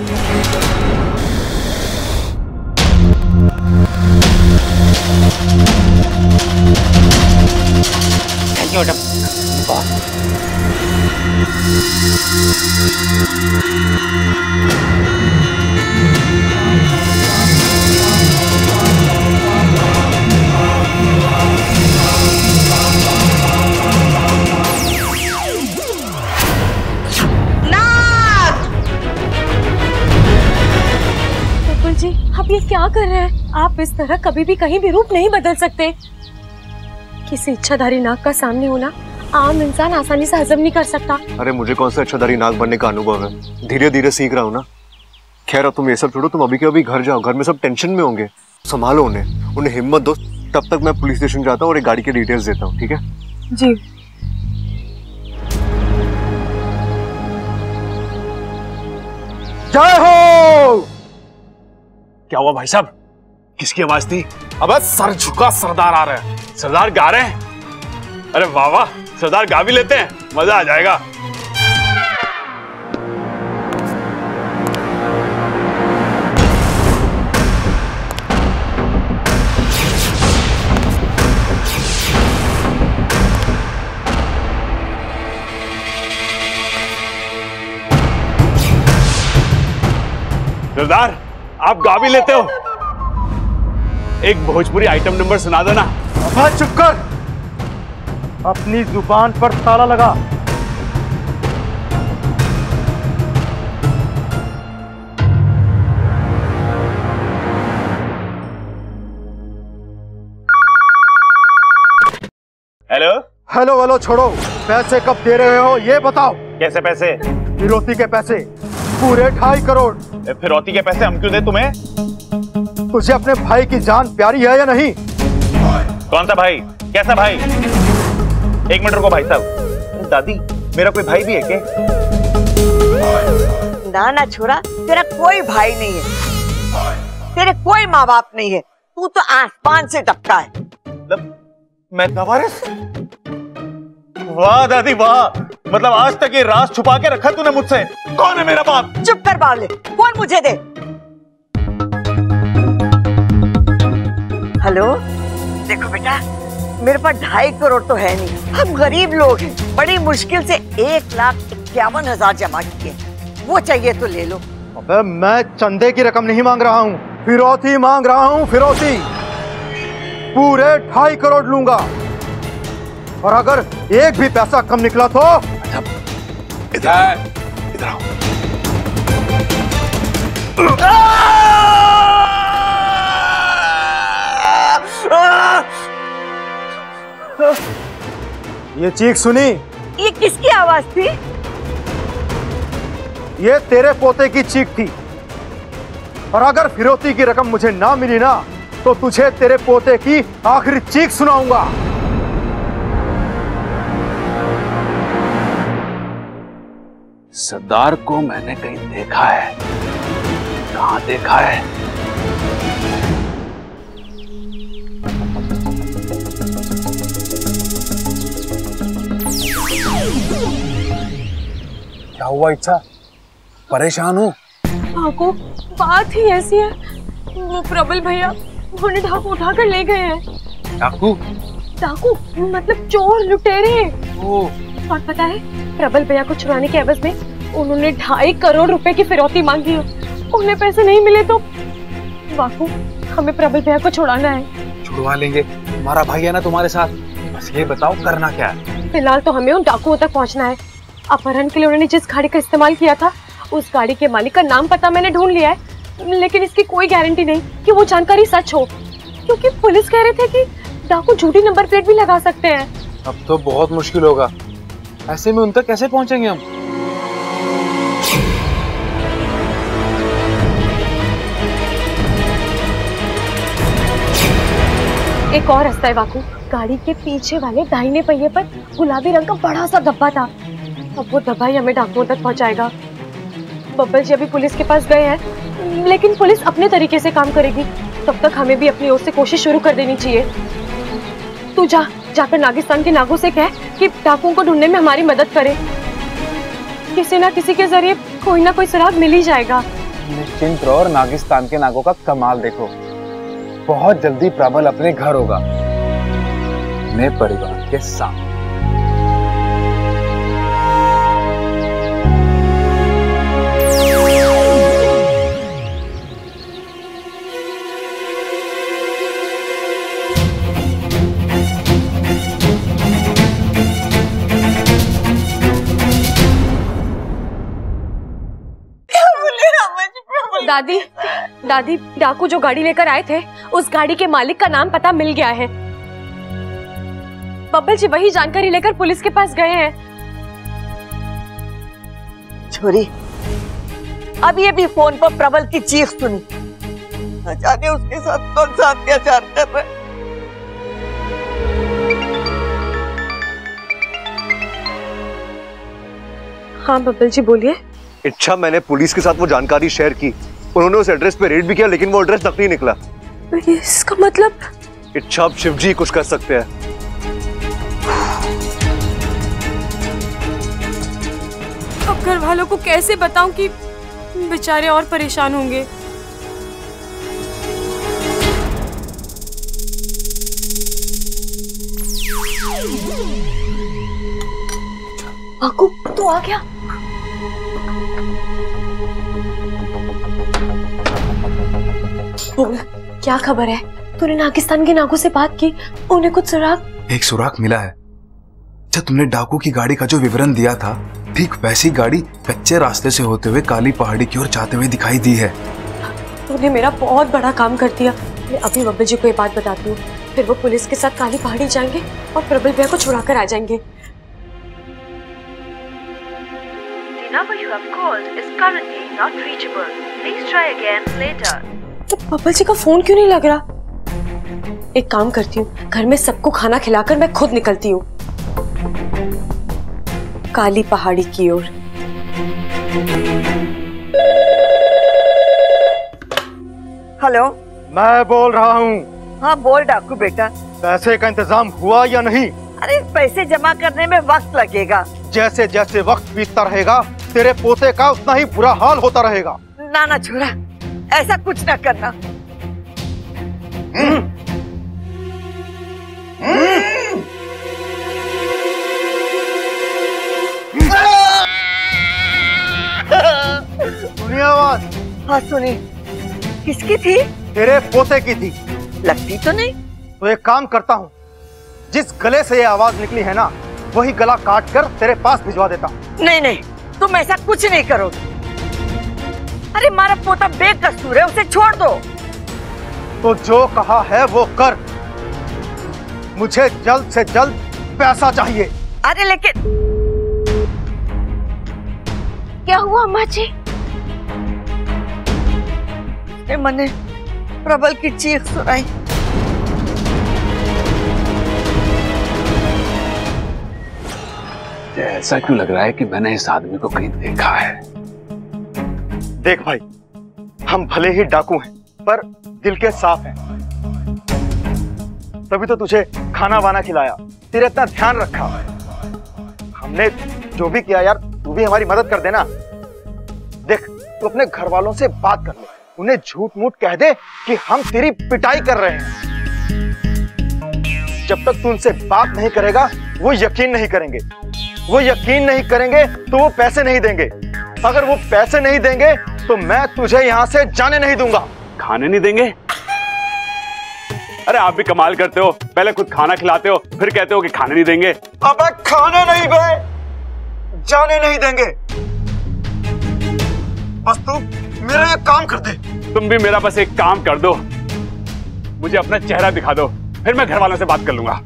Thank you madam. जी, आप ये क्या कर रहे हैं? आप इस तरह कभी भी कहीं भी रूप नहीं बदल सकते। किसी इच्छाधारी नाग का सामने होना आम इंसान आसानी से हजम नहीं कर सकता। अरे मुझे कौन सा इच्छाधारी नाग बनने का अनुभव है, धीरे धीरे सीख रहा हूँ ना। खैर, अब तुम ये सब छोड़ो, तुम अभी के अभी घर जाओ, घर में सब टेंशन में होंगे, संभालो उन्हें हिम्मत दो। तब तक मैं पुलिस स्टेशन जाता हूँ और एक गाड़ी की डिटेल्स देता हूँ, ठीक है? जी। जय हो। क्या हुआ भाई साहब? किसकी आवाज थी? अबे सर झुका सरदार आ रहे हैं। सरदार गा रहे हैं? अरे वाह वाह, सरदार गा भी लेते हैं, मजा आ जाएगा। सरदार आप गा भी लेते हो? एक भोजपुरी आइटम नंबर सुना दो ना। अब चुप कर, अपनी जुबान पर ताला लगा। हेलो हेलो हेलो छोड़ो, पैसे कब दे रहे हो ये बताओ। कैसे पैसे? फिरौती के पैसे पूरे 2.5 करोड़। फिरौती के पैसे हम क्यों दे तुम्हें? तुझे अपने भाई की जान प्यारी है या नहीं? कौन सा भाई? कैसा भाई? एक मिनट रुको भाई साहब। दादी मेरा कोई भाई भी है क्या? ना ना छोरा, तेरा कोई भाई नहीं है, तेरे कोई माँ बाप नहीं है, तू तो आसमान से टपका है। मैं नवारिस? वाह दादी वाह, मतलब आज तक ये राज छुपा के रखा तूने मुझसे। कौन है मेरा बाप? चुप कर बावले, कौन मुझे दे। हेलो, देखो बेटा, मेरे पास 2.5 करोड़ तो है नहीं, हम गरीब लोग हैं, बड़ी मुश्किल से 1,51,000 जमा किए, वो चाहिए तो ले लो। अबे मैं चंदे की रकम नहीं मांग रहा हूँ, फिरौती मांग रहा हूँ, फिरौती। पूरे 2.5 करोड़ लूंगा, और अगर एक भी पैसा कम निकला तो इधर आओ। ये चीख सुनी? ये किसकी आवाज थी? ये तेरे पोते की चीख थी, और अगर फिरौती की रकम मुझे ना मिली ना, तो तुझे तेरे पोते की आखिरी चीख सुनाऊंगा। सरदार को मैंने कहीं देखा है। कहां देखा है? क्या हुआ इच्छा? परेशान हूँ? को बात ही ऐसी है, वो प्रबल भैया उन्हें डाकू उठा कर ले गए हैं। डाकू? डाकू मतलब चोर, लुटेरे। और पता है, प्रबल भैया को छुड़ाने के एवज में उन्होंने 2.5 करोड़ रुपए की फिरौती मांगी है। उन्हें पैसे नहीं मिले तो बाकू, हमें प्रबल भैया को छुड़ाना है। छुड़वा लेंगे, तुम्हारा भाई है ना तुम्हारे साथ। बस ये बताओ करना क्या है? फिलहाल तो हमें उन डाकुओं तक पहुंचना है। अपहरण के लिए उन्होंने जिस गाड़ी का इस्तेमाल किया था, उस गाड़ी के मालिक का नाम पता मैंने ढूंढ लिया है, लेकिन इसकी कोई गारंटी नहीं कि वो जानकारी सच हो, क्योंकि पुलिस कह रहे थे कि डाकू झूठी नंबर प्लेट भी लगा सकते हैं। अब तो बहुत मुश्किल होगा, ऐसे में उन तक कैसे पहुंचेंगे हम? एक और रास्ता है वाकू, गाड़ी के पीछे वाले दाहिने पहिए पर गुलाबी रंग का बड़ा सा डब्बा था। अब वो डब्बा ही हमें डाकुओं तक पहुंचाएगा। बब्बल जी अभी पुलिस के पास गए हैं, लेकिन पुलिस अपने तरीके से काम करेगी, तब तक हमें भी अपनी ओर से कोशिश शुरू कर देनी चाहिए। तू जाकर नागिस्तान के नागों से कह कि डाकुओं को ढूंढने में हमारी मदद करे। किसी ना किसी के जरिए कोई ना कोई सुराग मिल ही जाएगा। निश्चिंत रहो और नागिस्तान के नागों का कमाल देखो। बहुत जल्दी प्रबल अपने घर होगा, अपने परिवार के साथ। दादी, दादी, डाकू जो गाड़ी लेकर आए थे, उस गाड़ी के मालिक का नाम पता मिल गया है। बब्बल जी वही जानकारी लेकर पुलिस के पास गए हैं। छोरी, अब ये भी फोन पर प्रबल की चीख सुनी, न जाने उसके साथ कौन सा अत्याचार कर रहे। हाँ बब्बल जी बोलिए। इच्छा, मैंने पुलिस के साथ वो जानकारी शेयर की, उन्होंने उस एड्रेस पे रेड भी किया, लेकिन वो एड्रेस नकली निकला। इसका मतलब इच्छा अब शिव जी कुछ कर सकते हैं। अब घर वालों को कैसे बताऊं कि बेचारे और परेशान होंगे। आकू तू आ गया। बोल, क्या खबर है? तूने नागिस्तान के नागों से बात की? उन्हें कुछ सुराग? एक सुराग मिला है। अच्छा, तुमने डाकू की गाड़ी का जो विवरण दिया था, ठीक वैसी गाड़ी कच्चे रास्ते से होते हुए काली पहाड़ी की ओर जाते हुए दिखाई दी है। तूने मेरा बहुत बड़ा काम कर दिया। मैं अभी बब्बल जी को ये बात बताती हूँ, फिर वो पुलिस के साथ काली पहाड़ी जाएंगे और प्रबल भैया को छुड़ा कर आ जाएंगे। तो बब्बल जी का फोन क्यों नहीं लग रहा? एक काम करती हूँ, घर में सबको खाना खिलाकर मैं खुद निकलती हूँ काली पहाड़ी की ओर। हेलो, मैं बोल रहा हूँ। हाँ बोल डाकू बेटा। पैसे का इंतजाम हुआ या नहीं? अरे पैसे जमा करने में वक्त लगेगा। जैसे जैसे वक्त बीतता रहेगा तेरे पोते का उतना ही बुरा हाल होता रहेगा। ना ना छोड़ा, ऐसा कुछ ना करना। सुनिए आवाज। हाँ सुनी। किसकी थी? तेरे पोते की थी। लगती तो नहीं। तो एक काम करता हूँ, जिस गले से ये आवाज निकली है ना, वही गला काट कर तेरे पास भिजवा देता हूँ। नहीं नहीं, तुम ऐसा कुछ नहीं करोगे। अरे हमारा पोता बेकसूर है, उसे छोड़ दो। तो जो कहा है वो कर। मुझे जल्द से जल्द पैसा चाहिए। अरे लेकिन क्या हुआ अम्मा जी? मैंने प्रबल की चीख सुनाई। ऐसा क्यों लग रहा है कि मैंने इस आदमी को कहीं देखा है? देख भाई, हम भले ही डाकू हैं, पर दिल के साफ हैं। तभी तो तुझे खाना वाना खिलाया, तेरे इतना ध्यान रखा। हमने जो भी किया यार, तू भी हमारी मदद कर देना। देख, तू अपने घर वालों से बात कर ले, उन्हें झूठ मूठ कह दे कि हम तेरी पिटाई कर रहे हैं। जब तक तू उनसे बात नहीं करेगा, वो यकीन नहीं करेंगे। वो यकीन नहीं करेंगे तो वो पैसे नहीं देंगे। अगर वो पैसे नहीं देंगे तो मैं तुझे यहाँ से जाने नहीं दूंगा। खाने नहीं देंगे? अरे आप भी कमाल करते हो, पहले खुद खाना खिलाते हो, फिर कहते हो कि खाने नहीं देंगे। अबे खाने नहीं बे, जाने नहीं देंगे। बस तू मेरा एक काम कर दे। तुम भी मेरा बस एक काम कर दो, मुझे अपना चेहरा दिखा दो, फिर मैं घर वालों से बात कर लूंगा।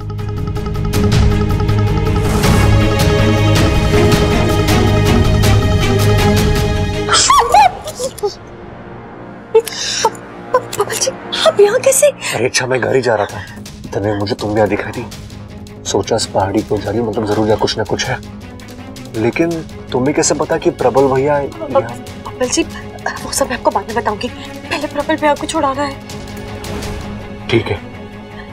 अब यहाँ कैसे? अरे अच्छा, मैं घर ही जा रहा था, तने मुझे तुम भी दिखाई थी। सोचा इस पहाड़ी को जा रही, मतलब जरूर या कुछ ना कुछ है। लेकिन तुम्हें कैसे पता कि प्रबल भैया? प्रबल जी, वो सब मैं आपको बाद में बताऊंगी, पहले प्रबल भैया को छुड़ाना है। ठीक है,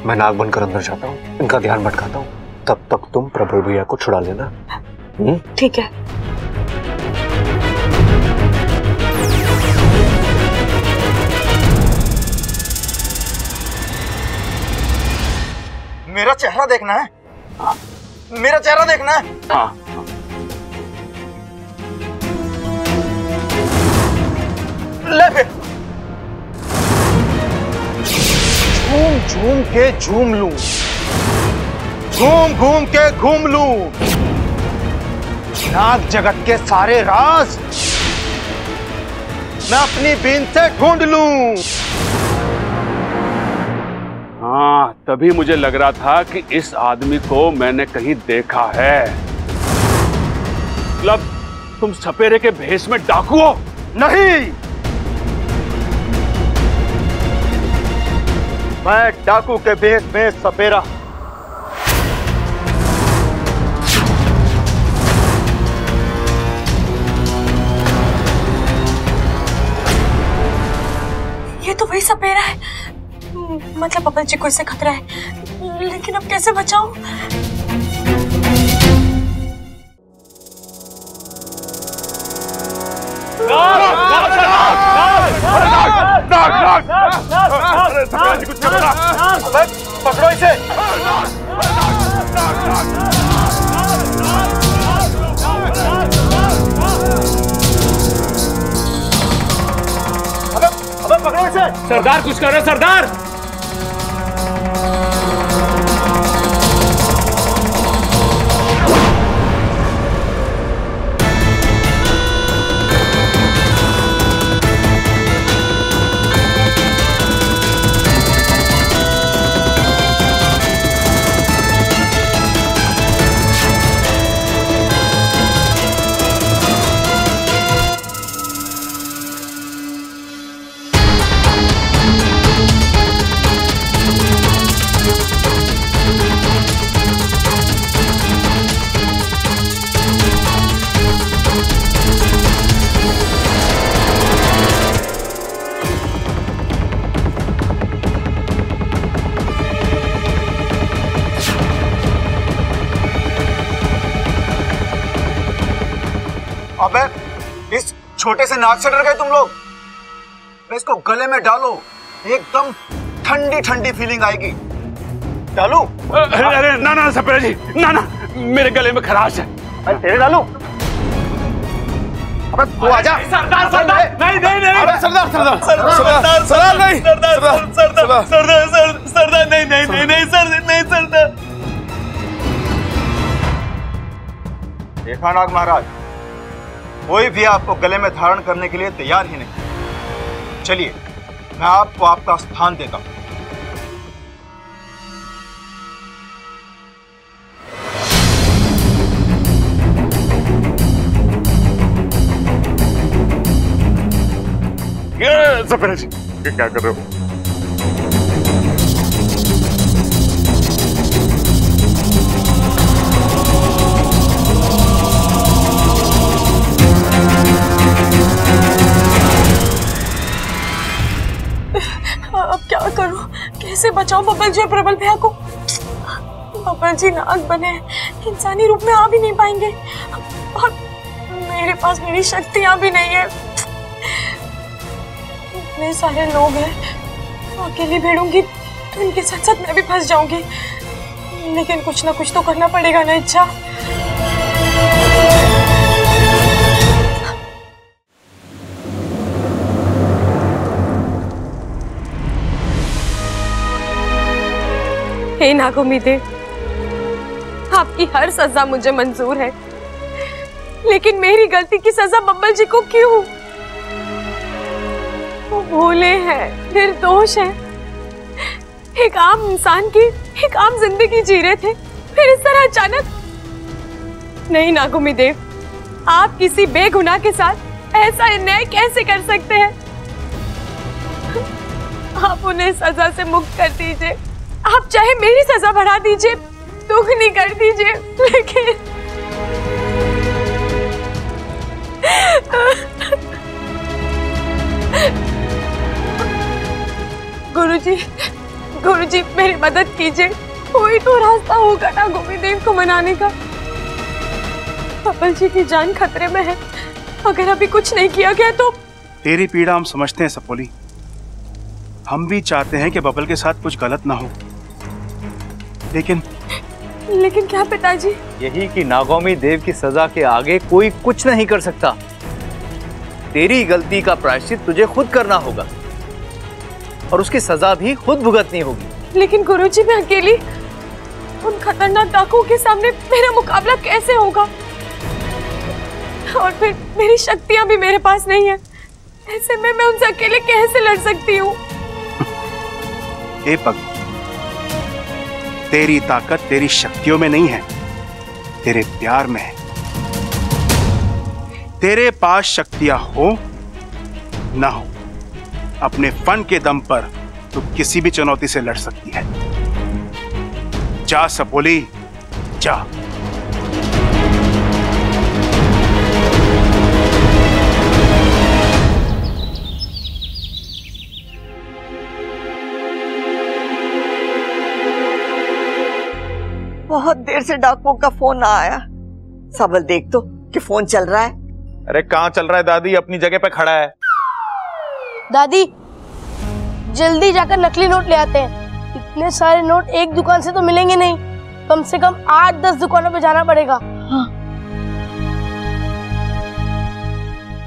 मैं नाग बनकर अंदर जाता हूँ, इनका ध्यान भटकाता हूँ, तब तक तुम प्रबल भैया को छुड़ा लेना। ठीक है। मेरा चेहरा देखना है? मेरा चेहरा देखना है? हाँ। ले फिर। झूम झूम के झूम लूं, घूम घूम के घूम लूं, नाग जगत के सारे राज मैं अपनी बीन से ढूंढ लूं। हाँ, तभी मुझे लग रहा था कि इस आदमी को मैंने कहीं देखा है। मतलब तुम सपेरे के भेष में डाकू हो? नहीं, मैं डाकू के भेष में सपेरा। मतलब बबल जी को इससे खतरा है, लेकिन अब कैसे बचाऊं? पकड़ो इसे। अबे पकड़ो इसे। सरदार कुछ करो सरदार। अबे इस छोटे से नाग से डर गए तुम लोग? इसको गले में डालो, एकदम ठंडी ठंडी फीलिंग आएगी। डालू? अरे ना ना सपेरा जी, ना ना, मेरे गले में खराश है। अरे तेरे डालू? अबे तू आजा। सरदार सरदार नहीं नहीं नहीं। अबे सरदार सरदार सरदार सरदार नहीं। सरदार सरदार सरदार सरदार नहीं नहीं नहीं नहीं सरदार नहीं सरदार। देखा नाग महाराज, कोई भी आपको गले में धारण करने के लिए तैयार ही नहीं। चलिए मैं आपको आपका स्थान देता हूं। सपेरा जी क्या कर रहे हो? अब क्या करूं? कैसे बचाऊं बबल जी और प्रबल भैया को? बबल जी नाग बने, इंसानी रूप में आ भी नहीं पाएंगे और मेरे पास मेरी शक्तियां भी नहीं है। इतने सारे लोग हैं, अकेली भिड़ूंगी तो इनके साथ साथ मैं भी फंस जाऊंगी। लेकिन कुछ ना कुछ तो करना पड़ेगा ना इच्छा। हे नागोमीदे, आपकी हर सजा मुझे मंजूर है, लेकिन मेरी गलती की सजा बब्बल जी को क्यों? वो भोले हैं, निर्दोष हैं, एक आम इंसान की एक आम जिंदगी जी रहे थे, फिर इस तरह अचानक। नहीं नागोमीदेव, आप किसी बेगुनाह के साथ ऐसा अन्याय कैसे कर सकते हैं? आप उन्हें सजा से मुक्त कर दीजिए, आप चाहे मेरी सजा बढ़ा दीजिए, दुगनी कर दीजिए, लेकिन गुरुजी मेरी मदद कीजिए, कोई तो रास्ता होगा ना गोविंदेव को मनाने का। बब्बल जी की जान खतरे में है, अगर अभी कुछ नहीं किया गया तो। तेरी पीड़ा हम समझते हैं सपोली, हम भी चाहते हैं कि बबल के साथ कुछ गलत ना हो, लेकिन क्या पिताजी? यही कि नागौमी देव की सजा के आगे कोई कुछ नहीं कर सकता। तेरी गलती का प्रायश्चित तुझे खुद करना होगा और उसकी सजा भी खुद भुगतनी होगी। लेकिन गुरुजी, मैं अकेली उन खतरनाक डाकुओं के सामने मेरा मुकाबला कैसे होगा? और फिर मेरी शक्तियां भी मेरे पास नहीं है, ऐसे में मैं उनसे अकेले कैसे लड़ सकती हूँ? तेरी ताकत तेरी शक्तियों में नहीं है, तेरे प्यार में है। तेरे पास शक्तियां हो ना हो, अपने फन के दम पर तू किसी भी चुनौती से लड़ सकती है। जा सपोली, जा। देर से डाकुओं का फोन ना आया। सबल देख तो कि फोन चल रहा है। अरे कहाँ चल रहा है दादी, अपनी जगह पे खड़ा है। दादी जल्दी जाकर नकली नोट ले आते हैं। इतने सारे नोट एक दुकान से तो मिलेंगे नहीं, कम से कम 8-10 दुकानों पे जाना पड़ेगा। हाँ।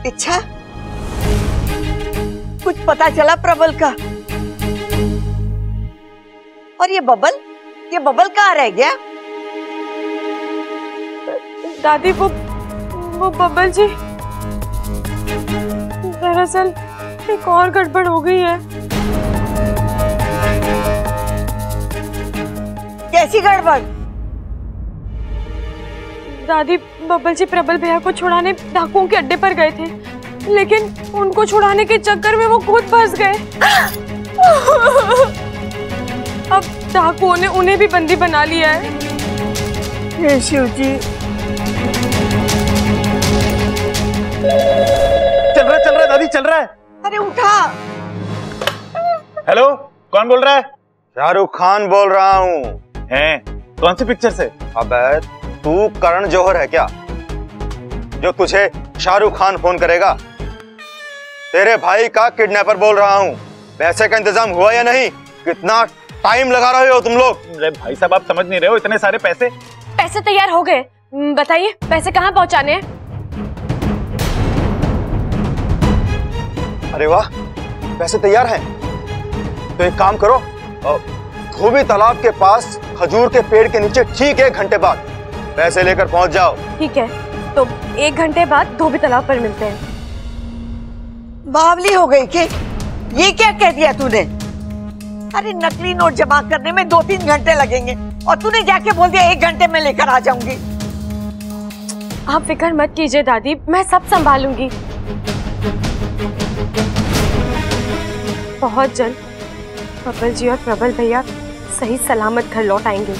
अच्छा, कुछ पता चला प्रबल का? और ये बबल कहाँ रह गया? दादी वो बबल जी, दरअसल एक और गड़बड़ हो गई है। कैसी गड़बड़? दादी बबल जी प्रबल भैया को छुड़ाने डाकुओं के अड्डे पर गए थे, लेकिन उनको छुड़ाने के चक्कर में वो खुद फंस गए। अब डाकुओं ने उन्हें भी बंदी बना लिया है। हे शिव जी। चल रहा है दादी, चल रहा है। अरे उठा। हेलो, कौन बोल रहा है? शाहरुख खान बोल रहा हूँ। हैं? कौन सी पिक्चर से? अबे तू करण जौहर है क्या, जो तुझे शाहरुख खान फोन करेगा? तेरे भाई का किडनैपर बोल रहा हूँ। पैसे का इंतजाम हुआ या नहीं? कितना टाइम लगा रहे हो तुम लोग? अरे भाई साहब, आप समझ नहीं रहे हो, इतने सारे पैसे। पैसे तैयार हो गए, बताइए पैसे कहाँ पहुँचाने हैं? अरे वाह, पैसे तैयार हैं। तो एक काम करो, धोबी तालाब के पास खजूर के पेड़ के नीचे ठीक 1 घंटे बाद पैसे लेकर पहुंच जाओ। ठीक है, तो 1 घंटे बाद धोबी तालाब पर मिलते हैं। बावली हो गई कि ये क्या कह दिया तूने? अरे नकली नोट जमा करने में 2-3 घंटे लगेंगे और तूने जाके बोल दिया 1 घंटे में लेकर आ जाऊंगी। आप फिक्र मत कीजिए दादी, मैं सब संभालूंगी। बहुत जल्द बबल जी और प्रबल भैया सही सलामत घर लौट आएंगे।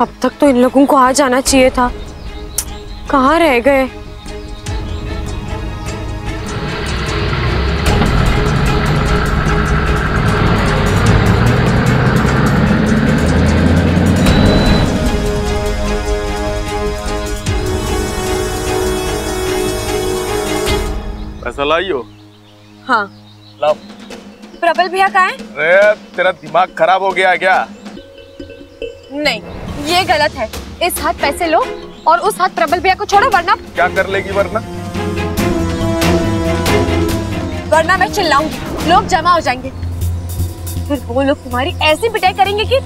अब तक तो इन लोगों को आ जाना चाहिए था, कहाँ रह गए? पैसा लाई हो? हाँ लाओ। प्रबल भैया कहाँ है? अरे तेरा दिमाग खराब हो गया क्या? नहीं, ये गलत है। इस हाथ पैसे लो और उस हाथ प्रबल भैया को छोड़ो, वरना क्या कर लेगी? वरना मैं चिल्लाऊंगी, लोग जमा हो जाएंगे। फिर वो लोग तुम्हारी ऐसी पिटाई करेंगे कि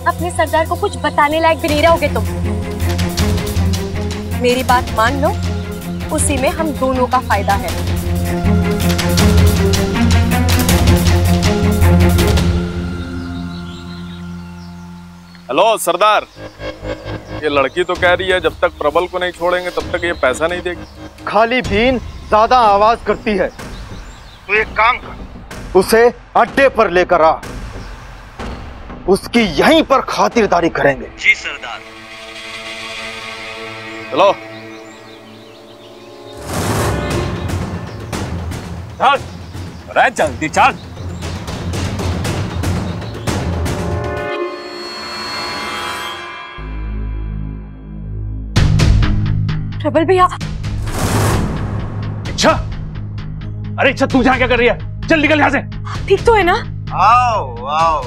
अपने सरदार को कुछ बताने लायक भी नहीं रहोगे तुम। मेरी बात मान लो, उसी में हम दोनों का फायदा है। हेलो सरदार, ये लड़की तो कह रही है जब तक प्रबल को नहीं छोड़ेंगे तब तक ये पैसा नहीं देगी। खाली बीन ज्यादा आवाज करती है। तू एक काम कर, उसे अड्डे पर लेकर आ, उसकी यहीं पर खातिरदारी करेंगे। जी सरदार। चलो चल, अरे जल्दी चल। प्रबल भैया। इच्छा, अरे इच्छा तू यहाँ क्या कर रही है? चल निकल यहाँ से। ठीक तो है ना? आओ आओ,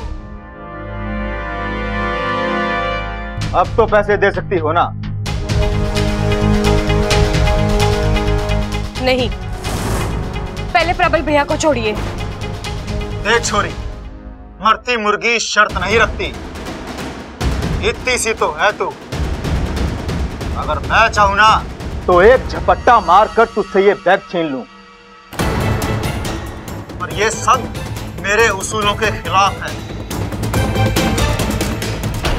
अब तो पैसे दे सकती हो ना? नहीं, पहले प्रबल भैया को छोड़िए। देख छोरी, मरती मुर्गी शर्त नहीं रखती। इतनी सी तो है तू। अगर मैं चाहूं ना तो एक झपट्टा मारकर तुझसे ये बैग छीन लूं। और ये सब मेरे उसूलों के खिलाफ है।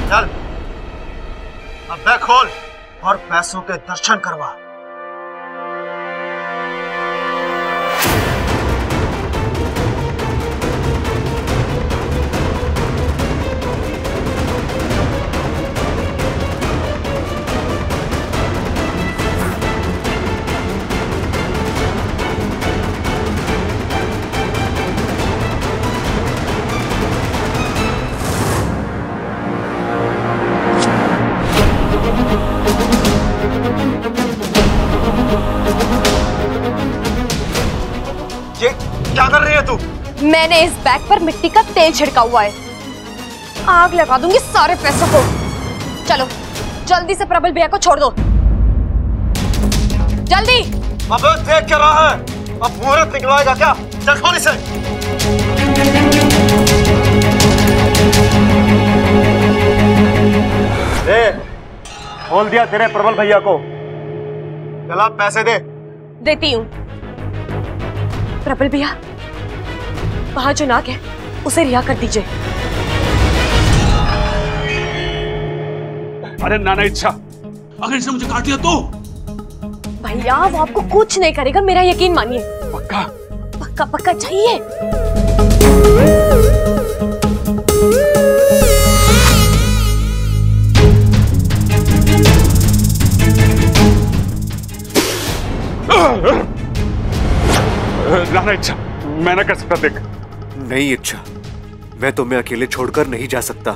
चल, अब बैग खोल और पैसों के दर्शन करवा। ये क्या कर रही है तू? मैंने इस बैग पर मिट्टी का तेल छिड़का हुआ है, आग लगा दूंगी सारे पैसों को। चलो जल्दी से प्रबल भैया को छोड़ दो, जल्दी। अबे देख क्या रहा है? अब मुहूर्त निकलवाएगा क्या? चल खोल इसे। खोल दिया तेरे प्रबल भैया को। चला पैसे दे। देती हूँ। प्रबल भैया, वहां जो नाग है उसे रिहा कर दीजिए। अरे नाना इच्छा, अगर इसने मुझे काट दिया तो? भैया वो आपको कुछ नहीं करेगा, मेरा यकीन मानिए। पक्का? पक्का पक्का चाहिए। नाना इच्छा, मैं ना कर सकता। देख। नहीं इच्छा, मैं तुम्हें अकेले छोड़कर नहीं जा सकता।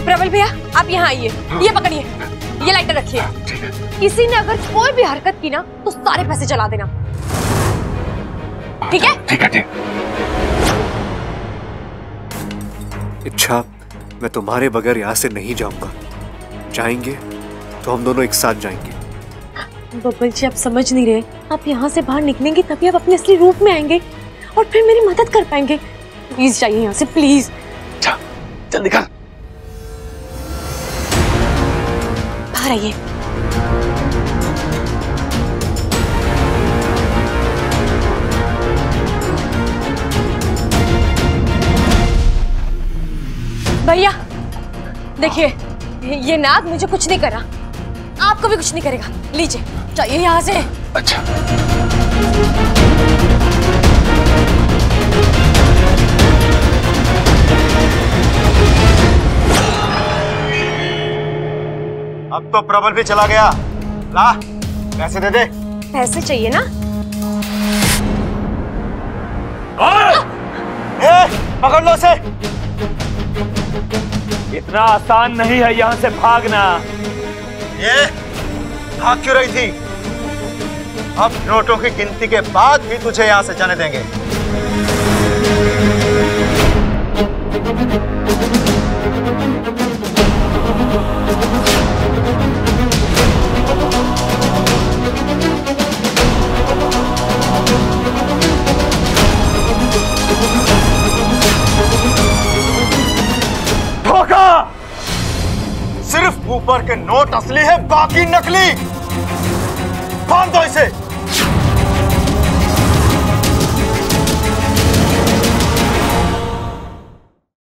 प्रबल भैया आप यहाँ आइए, ये पकड़िए, ये लाइटर रखिए। किसी ने अगर कोई भी हरकत की ना तो सारे पैसे जला देना, ठीक है? ठीक है, ठीक। इच्छा, मैं तुम्हारे बगैर यहाँ से नहीं जाऊंगा। जाएंगे तो हम दोनों एक साथ जाएंगे। बब्बल जी आप समझ नहीं रहे, आप यहाँ से बाहर निकलेंगे तभी आप अपने असली रूप में आएंगे और फिर मेरी मदद कर पाएंगे। प्लीज जाइए यहाँ से, प्लीज। जल्दी कर। बाहर आइए। भैया देखिए, ये नाग मुझे कुछ नहीं करा, आपको भी कुछ नहीं करेगा। लीजिए, जाइए यहाँ से। अच्छा। अब तो प्रबल भी चला गया। ला पैसे दे दे। पैसे चाहिए ना? पकड़ लो उसे। इतना आसान नहीं है यहाँ से भागना। ये भाग क्यों रही थी? अब नोटों की गिनती के बाद ही तुझे यहां से जाने देंगे। धोखा! सिर्फ ऊपर के नोट असली है, बाकी नकली। बांध दो इसे।